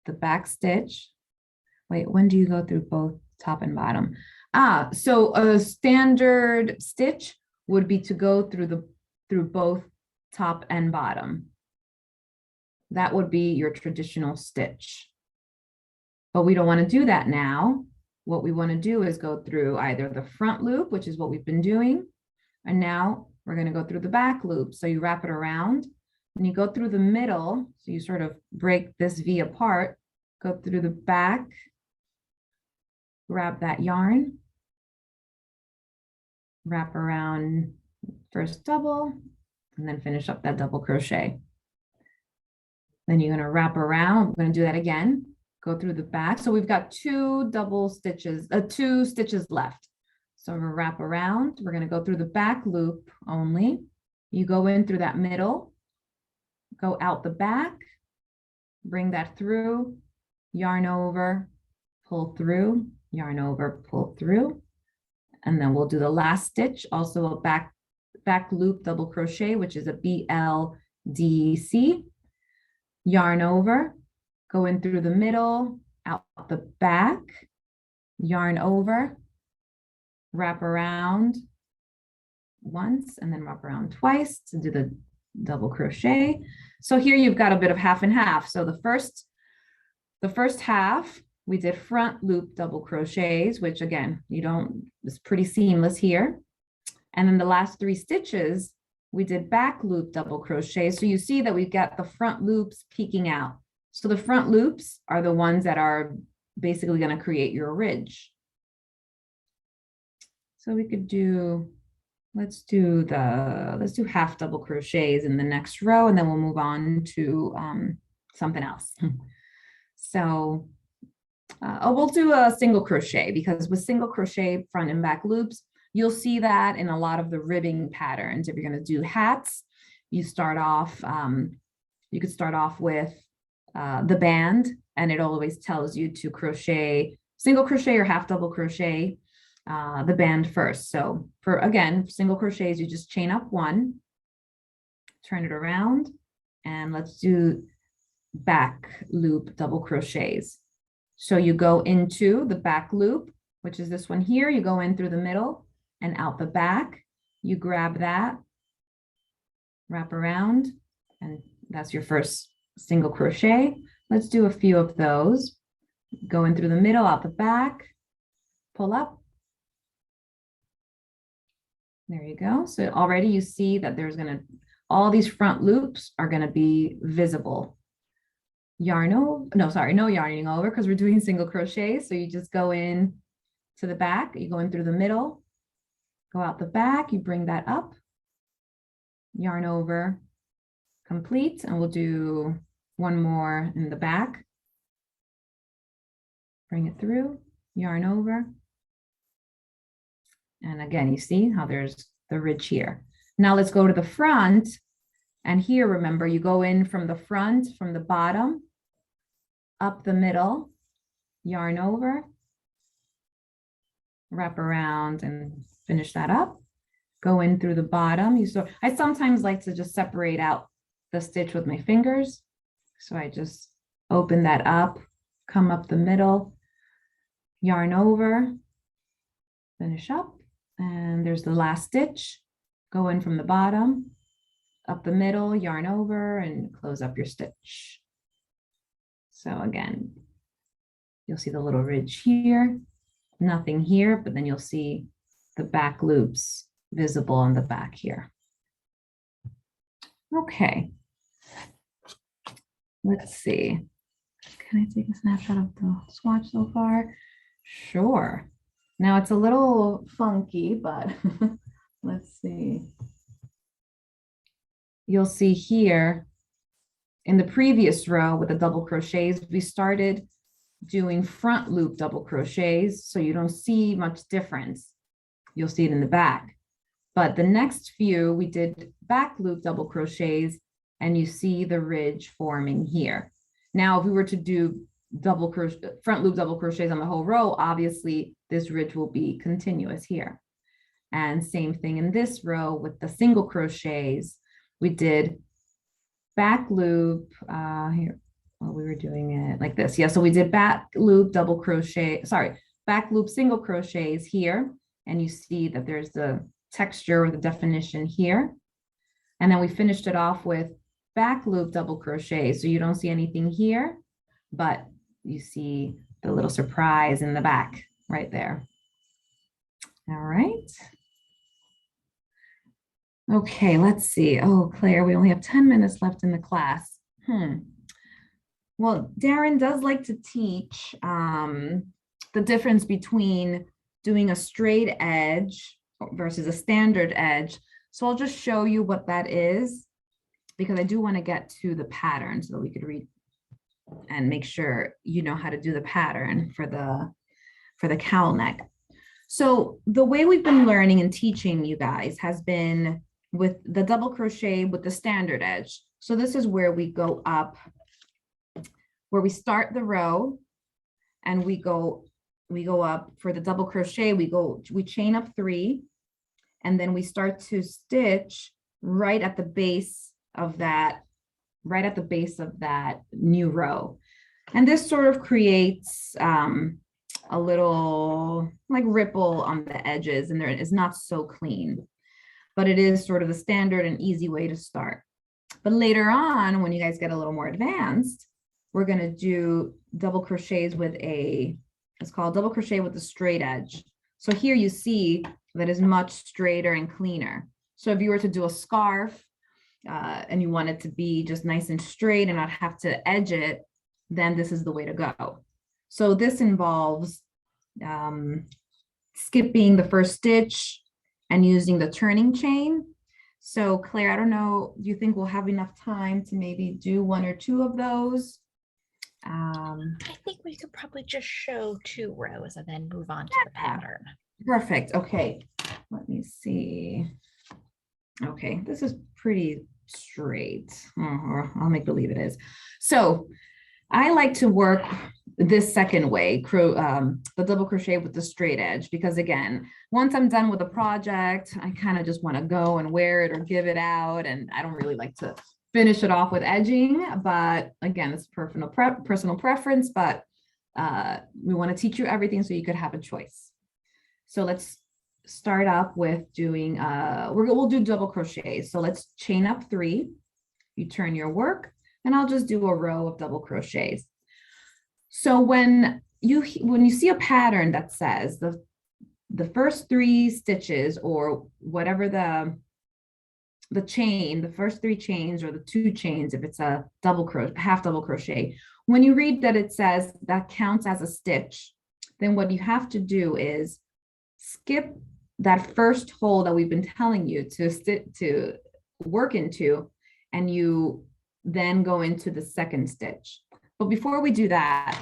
the back stitch. Wait, when do you go through both top and bottom? So a standard stitch would be to go through both top and bottom. That would be your traditional stitch. But we don't want to do that now. What we want to do is go through either the front loop, which is what we've been doing, and now we're going to go through the back loop. So you wrap it around and you go through the middle. So you sort of break this V apart go through the back, grab that yarn, wrap around first double, and then finish up that double crochet. Then you're going to wrap around. We're going to do that again. Go through the back. So we've got two stitches left. So we're going to wrap around. We're going to go through the back loop only. You go in through that middle, go out the back, bring that through, yarn over, pull through, yarn over, pull through. And then we'll do the last stitch, also a back loop double crochet, which is a BLDC. Yarn over, go in through the middle, out the back, yarn over, wrap around once, and then wrap around twice to do the double crochet. So here you've got a bit of half and half. So the first half, we did front loop double crochets, which again, it's pretty seamless here. And then the last 3 stitches, we did back loop double crochet. So you see that we've got the front loops peeking out. So the front loops are the ones that are basically going to create your ridge. So we could do, let's do half double crochets in the next row, and then we'll move on to something else. So we'll do a single crochet, because with single crochet front and back loops, you'll see that in a lot of the ribbing patterns. If you're going to do hats, you start off, you could start off with the band, and it always tells you to crochet, single crochet or half double crochet the band first. So for, again, single crochets, you just chain up 1, turn it around, and let's do back loop double crochets. So you go into the back loop, which is this one here. You go in through the middle and out the back. You grab that, wrap around, and that's your first single crochet. Let's do a few of those. Go in through the middle, out the back, pull up. There you go. So already you see that all these front loops are going to be visible. Yarn over, no yarning over, because we're doing single crochet. So you just go in to the back, you go in through the middle, go out the back, you bring that up, yarn over, complete, and we'll do one more in the back. Bring it through, yarn over. And again, you see how there's the ridge here. Now let's go to the front. And here, remember, you go in from the front, from the bottom, up the middle, yarn over, wrap around and finish that up. Go in through the bottom. I sometimes like to just separate out the stitch with my fingers. So I just open that up, come up the middle, yarn over, finish up. And there's the last stitch. Go in from the bottom, up the middle, yarn over, and close up your stitch. So again, you'll see the little ridge here, nothing here, but then you'll see the back loops visible on the back here. Okay. Let's see. Can I take a snapshot of the swatch so far? Sure. Now it's a little funky, but let's see. You'll see here in the previous row with the double crochets, we started doing front loop double crochets, so you don't see much difference. You'll see it in the back. But the next few, we did back loop double crochets, and you see the ridge forming here. Now, if we were to do front loop double crochets on the whole row, obviously this ridge will be continuous here. And same thing in this row with the single crochets. We did back loop here. Well, we were doing it like this. Yeah, so we did back loop double crochet, back loop single crochets here. And you see that there's the texture or the definition here. And then we finished it off with back loop double crochet. So you don't see anything here, but you see the little surprise in the back right there. All right. Okay, let's see. Oh, Claire, we only have 10 minutes left in the class. Well, Darren does like to teach the difference between doing a straight edge versus a standard edge. So I'll just show you what that is, because I do want to get to the pattern so that we could read and make sure you know how to do the pattern for the cowl neck. So the way we've been learning and teaching you guys has been with the double crochet with the standard edge. So this is where we go up, where we start the row and we go up for the double crochet, we chain up 3, and then we start to stitch right at the base of that new row. And this sort of creates a little like ripple on the edges, and there is not so clean, but it is sort of the standard and easy way to start. But later on, when you guys get a little more advanced, we're going to do double crochets with it's called double crochet with the straight edge. So here you see that is much straighter and cleaner. So if you were to do a scarf and you want it to be just nice and straight and not have to edge it, then this is the way to go. So this involves skipping the first stitch and using the turning chain. So Claire, I don't know, do you think we'll have enough time to maybe do 1 or 2 of those? I think we could probably just show 2 rows and then move on to the pattern. Perfect. Okay, let me see. Okay, this is pretty straight, or I'll make believe it is. So I like to work this second way, the double crochet with the straight edge, because again, once I'm done with a project, I kind of just want to go and wear it or give it out, and I don't really like to finish it off with edging. But again, it's personal preference, but we want to teach you everything so you could have a choice. So let's start up with doing we'll do double crochet. So let's chain up 3, you turn your work, and I'll just do a row of double crochets. So when you see a pattern that says the first 3 stitches, or whatever the chain, the first 3 chains or the 2 chains, if it's a half double crochet, when you read that it says that counts as a stitch, then what you have to do is skip that first hole that we've been telling you to work into, and you then go into the second stitch. But before we do that,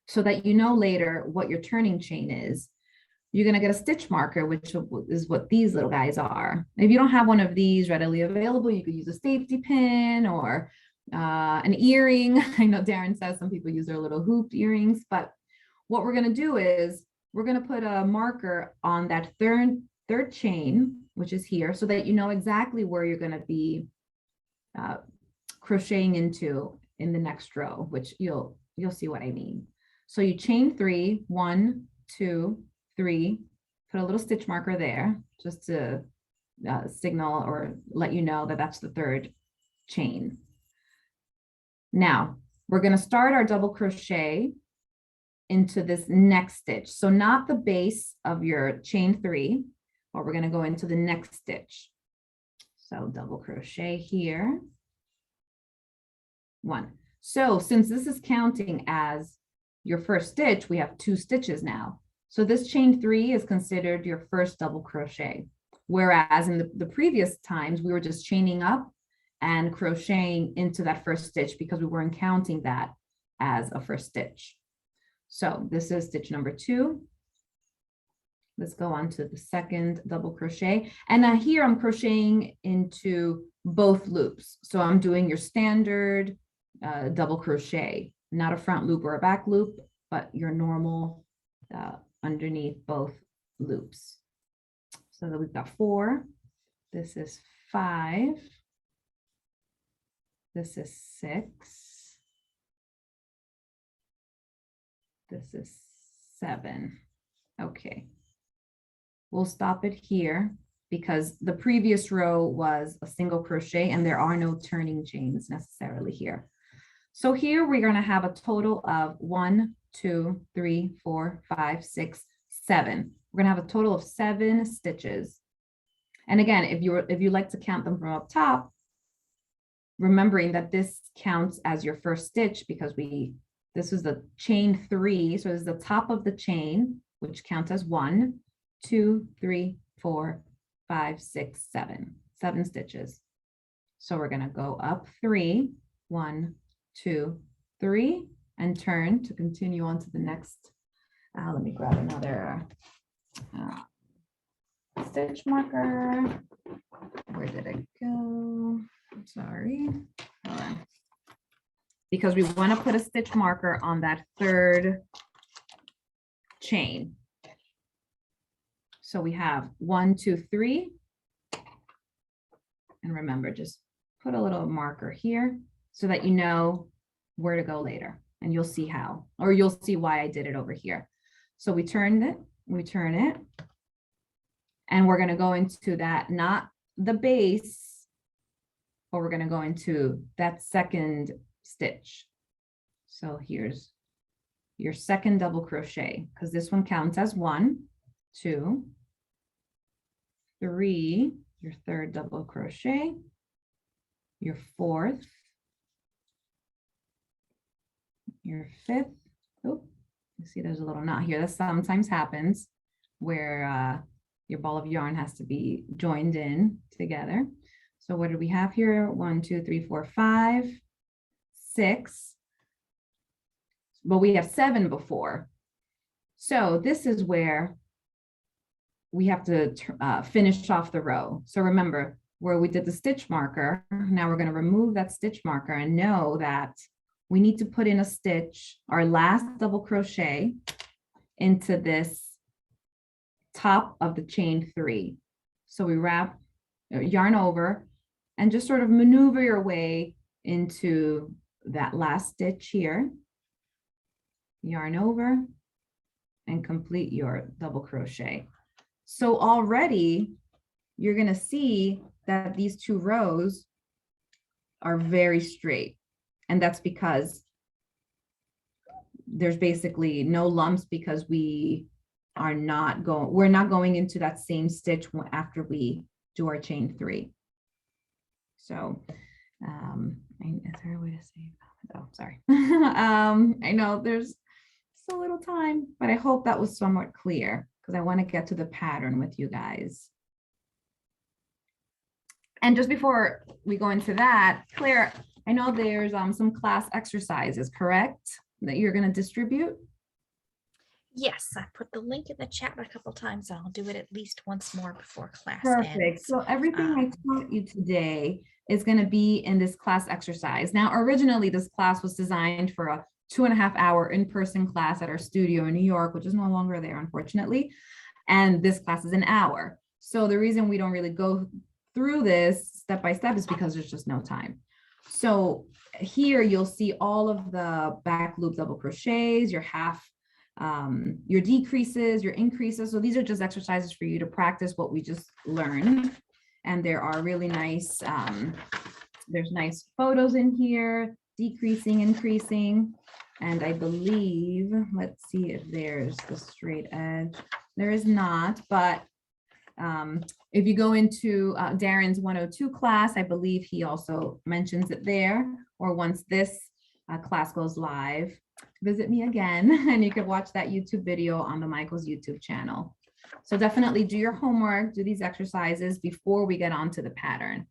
so that you know later what your turning chain is, you're going to get a stitch marker, which is what these little guys are. If you don't have one of these readily available, you could use a safety pin or an earring. I know Darren says some people use their little hooped earrings, but what we're going to do is we're going to put a marker on that third chain, which is here, so that you know exactly where you're going to be crocheting into in the next row, which you'll see what I mean. So you chain 3, 1, 2, 3, put a little stitch marker there just to signal or let you know that that's the third chain. Now we're going to start our double crochet into this next stitch. So not the base of your chain 3, but we're going to go into the next stitch. So double crochet here, 1. So since this is counting as your first stitch, we have 2 stitches now. So this chain 3 is considered your first double crochet. Whereas in the previous times, we were just chaining up and crocheting into that first stitch because we weren't counting that as a first stitch. So this is stitch number 2. Let's go on to the second double crochet. And now here I'm crocheting into both loops. So I'm doing your standard double crochet, not a front loop or a back loop, but your normal underneath both loops. So that we've got 4. This is 5. This is 6. This is 7. Okay. We'll stop it here because the previous row was a single crochet and there are no turning chains necessarily here. So here we're going to have a total of 1, 2, 3, 4, 5, 6, 7. We're going to have a total of 7 stitches. And again, if you like to count them from up top, remembering that this counts as your first stitch because this is the chain 3. So this is the top of the chain, which counts as 1, 2, 3, 4, 5, 6, 7, 7 stitches. So we're going to go up 3, 1, 2, 3, and turn to continue on to the next. Let me grab another stitch marker. Where did it go? I'm sorry. Hold on. Because we want to put a stitch marker on that 3rd chain. So we have 1, 2, 3. And remember, just put a little marker here so that you know where to go later. And you'll see how, or you'll see why I did it over here. So we turn it, and we're going to go into that, not the base, but we're going to go into that 2nd stitch. So here's your 2nd double crochet, because this one counts as 1, 2, 3, your 3rd double crochet, your 4th, your 5th. Oh, you see there's a little knot here. That sometimes happens where your ball of yarn has to be joined in together. So what do we have here? 1, 2, 3, 4, 5, 6. But we have 7 before. So this is where we have to finish off the row. So remember where we did the stitch marker. Now we're going to remove that stitch marker and know that we need to put in a stitch, our last double crochet, into this top of the chain 3. So we wrap, yarn over, and just sort of maneuver your way into that last stitch here. Yarn over and complete your double crochet. So already you're going to see that these 2 rows are very straight. And that's because there's basically no lumps, because we're not going into that same stitch after we do our chain 3. So is there a way to say that? Oh, sorry. I know there's so little time, but I hope that was somewhat clear, because I want to get to the pattern with you guys. And just before we go into that, Claire, I know there's some class exercises, correct, that you're going to distribute? Yes, I put the link in the chat a couple times. I'll do it at least once more before class Perfect. ends. So everything I taught you today is going to be in this class exercise. Now, originally, this class was designed for a 2.5-hour in-person class at our studio in New York, which is no longer there, unfortunately. And this class is an hour. So the reason we don't really go through this step by step is because there's just no time. So here you'll see all of the back loop double crochets, your half, your decreases, your increases. So these are just exercises for you to practice what we just learned. And there are really nice, there's nice photos in here, decreasing, increasing. And I believe, let's see if there's the straight edge. There is not, but if you go into Darren's 102 class, I believe he also mentions it there, or once this class goes live, visit me again, and you can watch that YouTube video on the Michael's YouTube channel. So definitely do your homework, do these exercises before we get on to the pattern.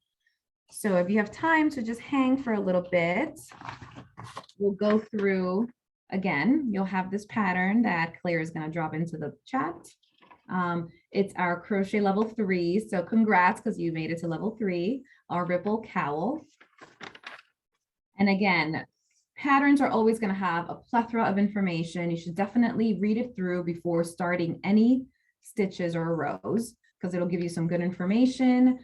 So if you have time to just hang for a little bit, we'll go through again. You'll have this pattern that Claire is going to drop into the chat. It's our crochet level 3. So congrats, because you made it to level 3, our ripple cowl. And again, patterns are always going to have a plethora of information. You should definitely read it through before starting any stitches or rows, because it'll give you some good information.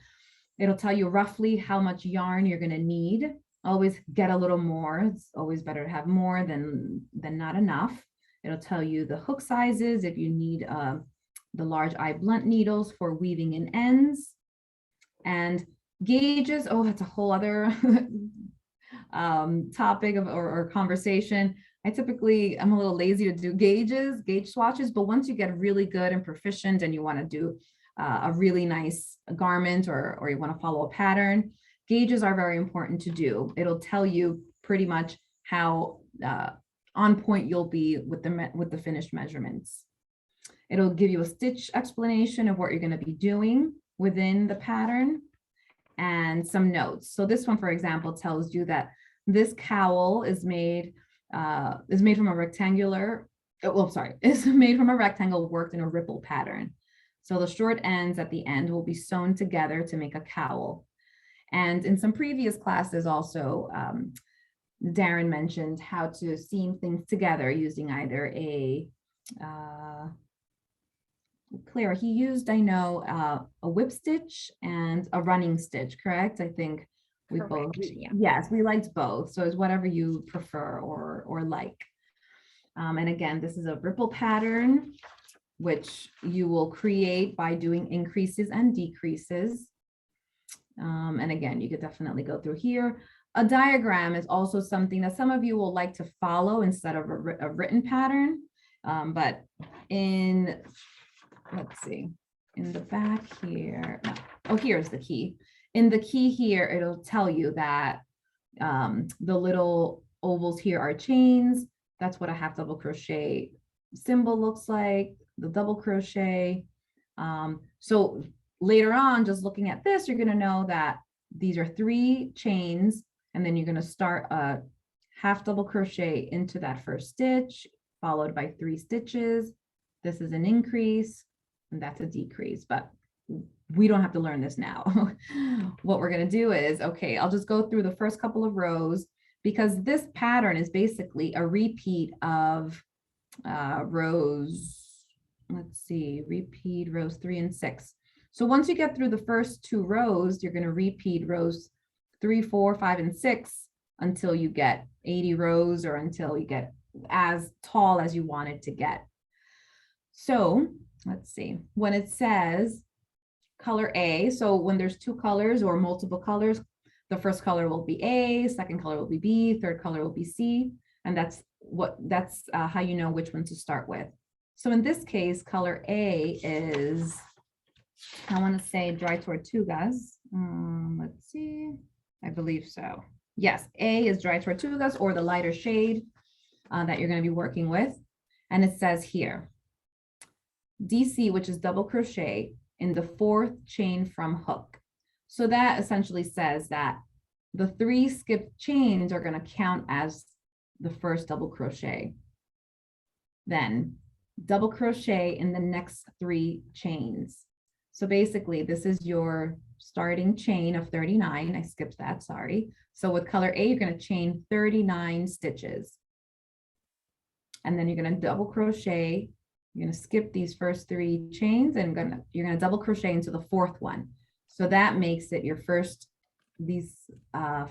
It'll tell you roughly how much yarn you're going to need. Always get a little more. It's always better to have more than not enough. It'll tell you the hook sizes if you need the large eye blunt needles for weaving in ends, and gauges. Oh, that's a whole other topic or conversation. I'm a little lazy to do gauge swatches, but once you get really good and proficient and you want to do a really nice garment, or you want to follow a pattern, gauges are very important to do. It'll tell you pretty much how on point you'll be with the finished measurements. It'll give you a stitch explanation of what you're going to be doing within the pattern and some notes. So this one, for example, tells you that this cowl is made from a rectangular, is made from a rectangle worked in a ripple pattern. So the short ends at the end will be sewn together to make a cowl. And in some previous classes also, Darren mentioned how to seam things together using either Claire, he used, I know, a whip stitch and a running stitch, correct? I think we both, yeah. yes, we liked both. So it's whatever you prefer or like. And again, this is a ripple pattern, which you will create by doing increases and decreases. And again, you could definitely go through here. A diagram is also something that some of you will like to follow instead of a written pattern. But let's see, in the back here, no. Oh, here's the key. In the key here, it'll tell you that the little ovals here are chains. That's what a half double crochet symbol looks like, the double crochet. So later on, just looking at this, you're going to know that these are 3 chains, and then you're going to start a half double crochet into that first stitch, followed by 3 stitches. This is an increase, and that's a decrease, but we don't have to learn this now. What we're going to do is, okay, I'll just go through the first couple of rows, because this pattern is basically a repeat of rows, let's see, repeat rows 3 and 6. So once you get through the first 2 rows, you're going to repeat rows 3, 4, 5, and 6 until you get 80 rows, or until you get as tall as you want it to get. So let's see, when it says color A, so when there's 2 colors or multiple colors, the first color will be A, second color will be B, third color will be C, and that's how you know which one to start with. So in this case, color A is, I want to say Dry Tortugas. Let's see, I believe so. Yes, A is Dry Tortugas, or the lighter shade that you're going to be working with. And it says here, DC, which is double crochet in the 4th chain from hook. So that essentially says that the 3 skipped chains are going to count as the first double crochet. Then double crochet in the next 3 chains. So basically this is your starting chain of 39. I skipped that, sorry. So with color A, you're going to chain 39 stitches. And then you're going to double crochet. You're going to skip these first 3 chains, and you're going to double crochet into the 4th one. So that makes it your first, these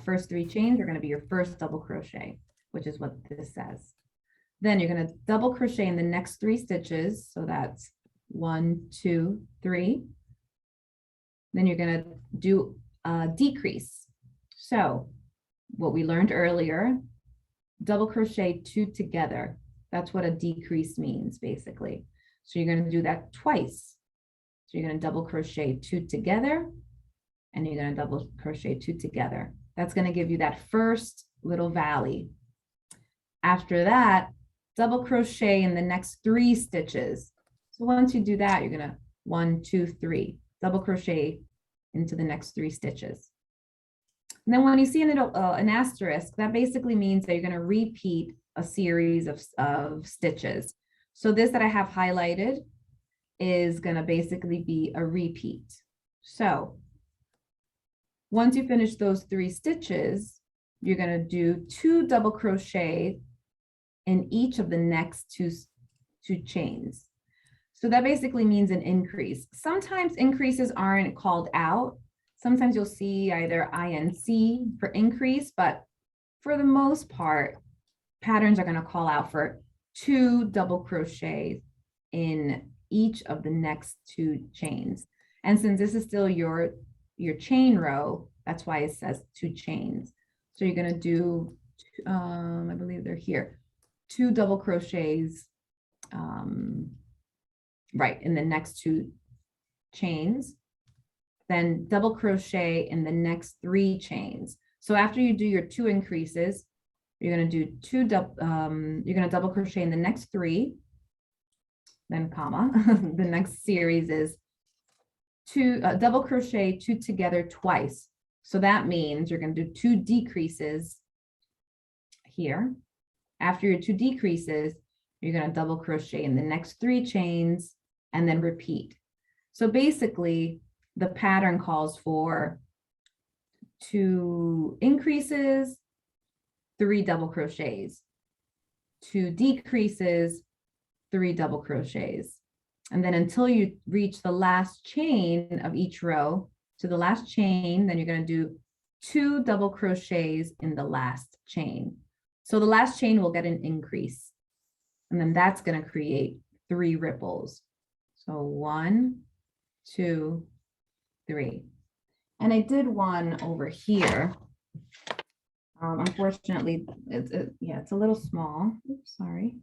first 3 chains are going to be your first double crochet, which is what this says. Then you're going to double crochet in the next 3 stitches. So that's 1, 2, 3. Then you're going to do a decrease. So what we learned earlier, double crochet 2 together. That's what a decrease means, basically. So you're going to do that twice. So you're going to double crochet 2 together, and you're going to double crochet 2 together. That's going to give you that first little valley. After that, double crochet in the next 3 stitches. So once you do that, you're going to 1, 2, 3, double crochet into the next 3 stitches. And then when you see an asterisk, that basically means that you're going to repeat a series of stitches. So this that I have highlighted is going to basically be a repeat. So once you finish those 3 stitches, you're going to do 2 double crochet in each of the next two chains. So that basically means an increase. Sometimes increases aren't called out. Sometimes you'll see either INC for increase, but for the most part, patterns are going to call out for 2 double crochets in each of the next 2 chains. And since this is still your chain row, that's why it says 2 chains. So you're going to do, I believe they're here, 2 double crochets, right, in the next 2 chains. then double crochet in the next 3 chains. So after you do your 2 increases, you're going to do you're going to double crochet in the next 3, then comma. The next series is 2 double crochet 2 together twice. So that means you're going to do 2 decreases here. After your 2 decreases, you're going to double crochet in the next 3 chains and then repeat. So basically, the pattern calls for 2 increases, 3 double crochets, 2 decreases, 3 double crochets. And then until you reach the last chain of each row, to the last chain, then you're going to do 2 double crochets in the last chain. So the last chain will get an increase. And then that's going to create 3 ripples. So 1, 2, 3. And I did one over here. Unfortunately, it's a little small. Oops, sorry.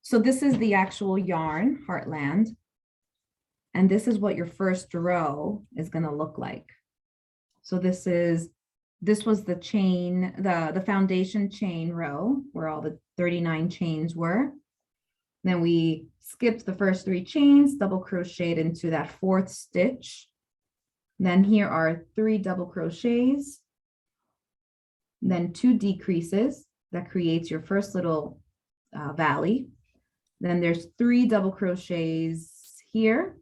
So this is the actual yarn, Heartland. And this is what your first row is going to look like. So this was the chain, the foundation chain row where all the 39 chains were. Then we skipped the first 3 chains, double crocheted into that 4th stitch. Then here are 3 double crochets, then 2 decreases. That creates your first little valley. Then there's 3 double crochets here,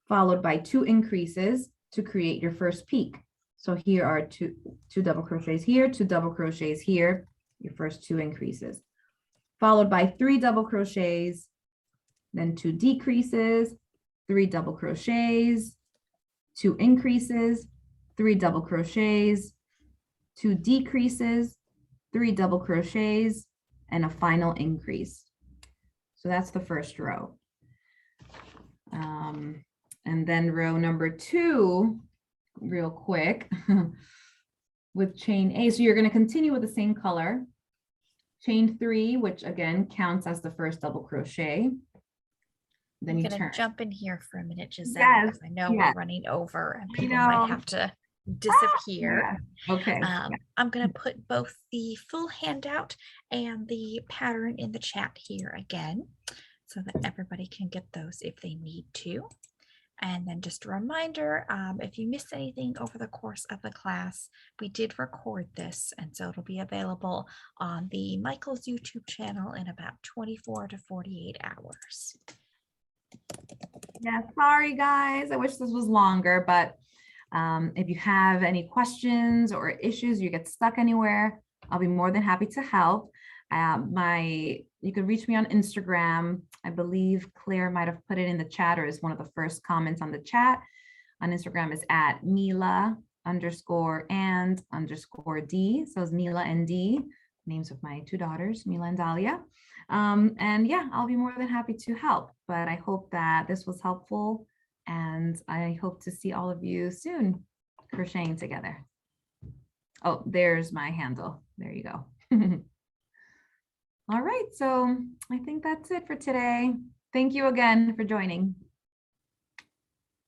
followed by 2 increases to create your first peak. So here are two double crochets here, 2 double crochets here, your first 2 increases, followed by 3 double crochets, then 2 decreases, 3 double crochets, 2 increases, 3 double crochets, 2 decreases, 3 double crochets, and a final increase. So that's the first row. And then row number 2, real quick, with chain A. So you're going to continue with the same color. Chain 3, which again counts as the first double crochet. Then you turn. Jump in here for a minute, Guiselt, Yes, because I know yes. we're running over and people might have to disappear. Yeah. Okay. I'm going to put both the full handout and the pattern in the chat here again, so that everybody can get those if they need to. And then just a reminder, if you missed anything over the course of the class, we did record this, and so it'll be available on the Michael's YouTube channel in about 24 to 48 hours. Yeah, sorry guys, I wish this was longer, but if you have any questions or issues, you get stuck anywhere, I'll be more than happy to help. You can reach me on Instagram. I believe Claire might have put it in the chat, or is one of the first comments on the chat. On Instagram is at Mila_and_D. So it's Mila and D, names of my 2 daughters, Mila and Dahlia. And yeah, I'll be more than happy to help, but I hope that this was helpful, and I hope to see all of you soon crocheting together. Oh, there's my handle. There you go. All right, so I think that's it for today. Thank you again for joining.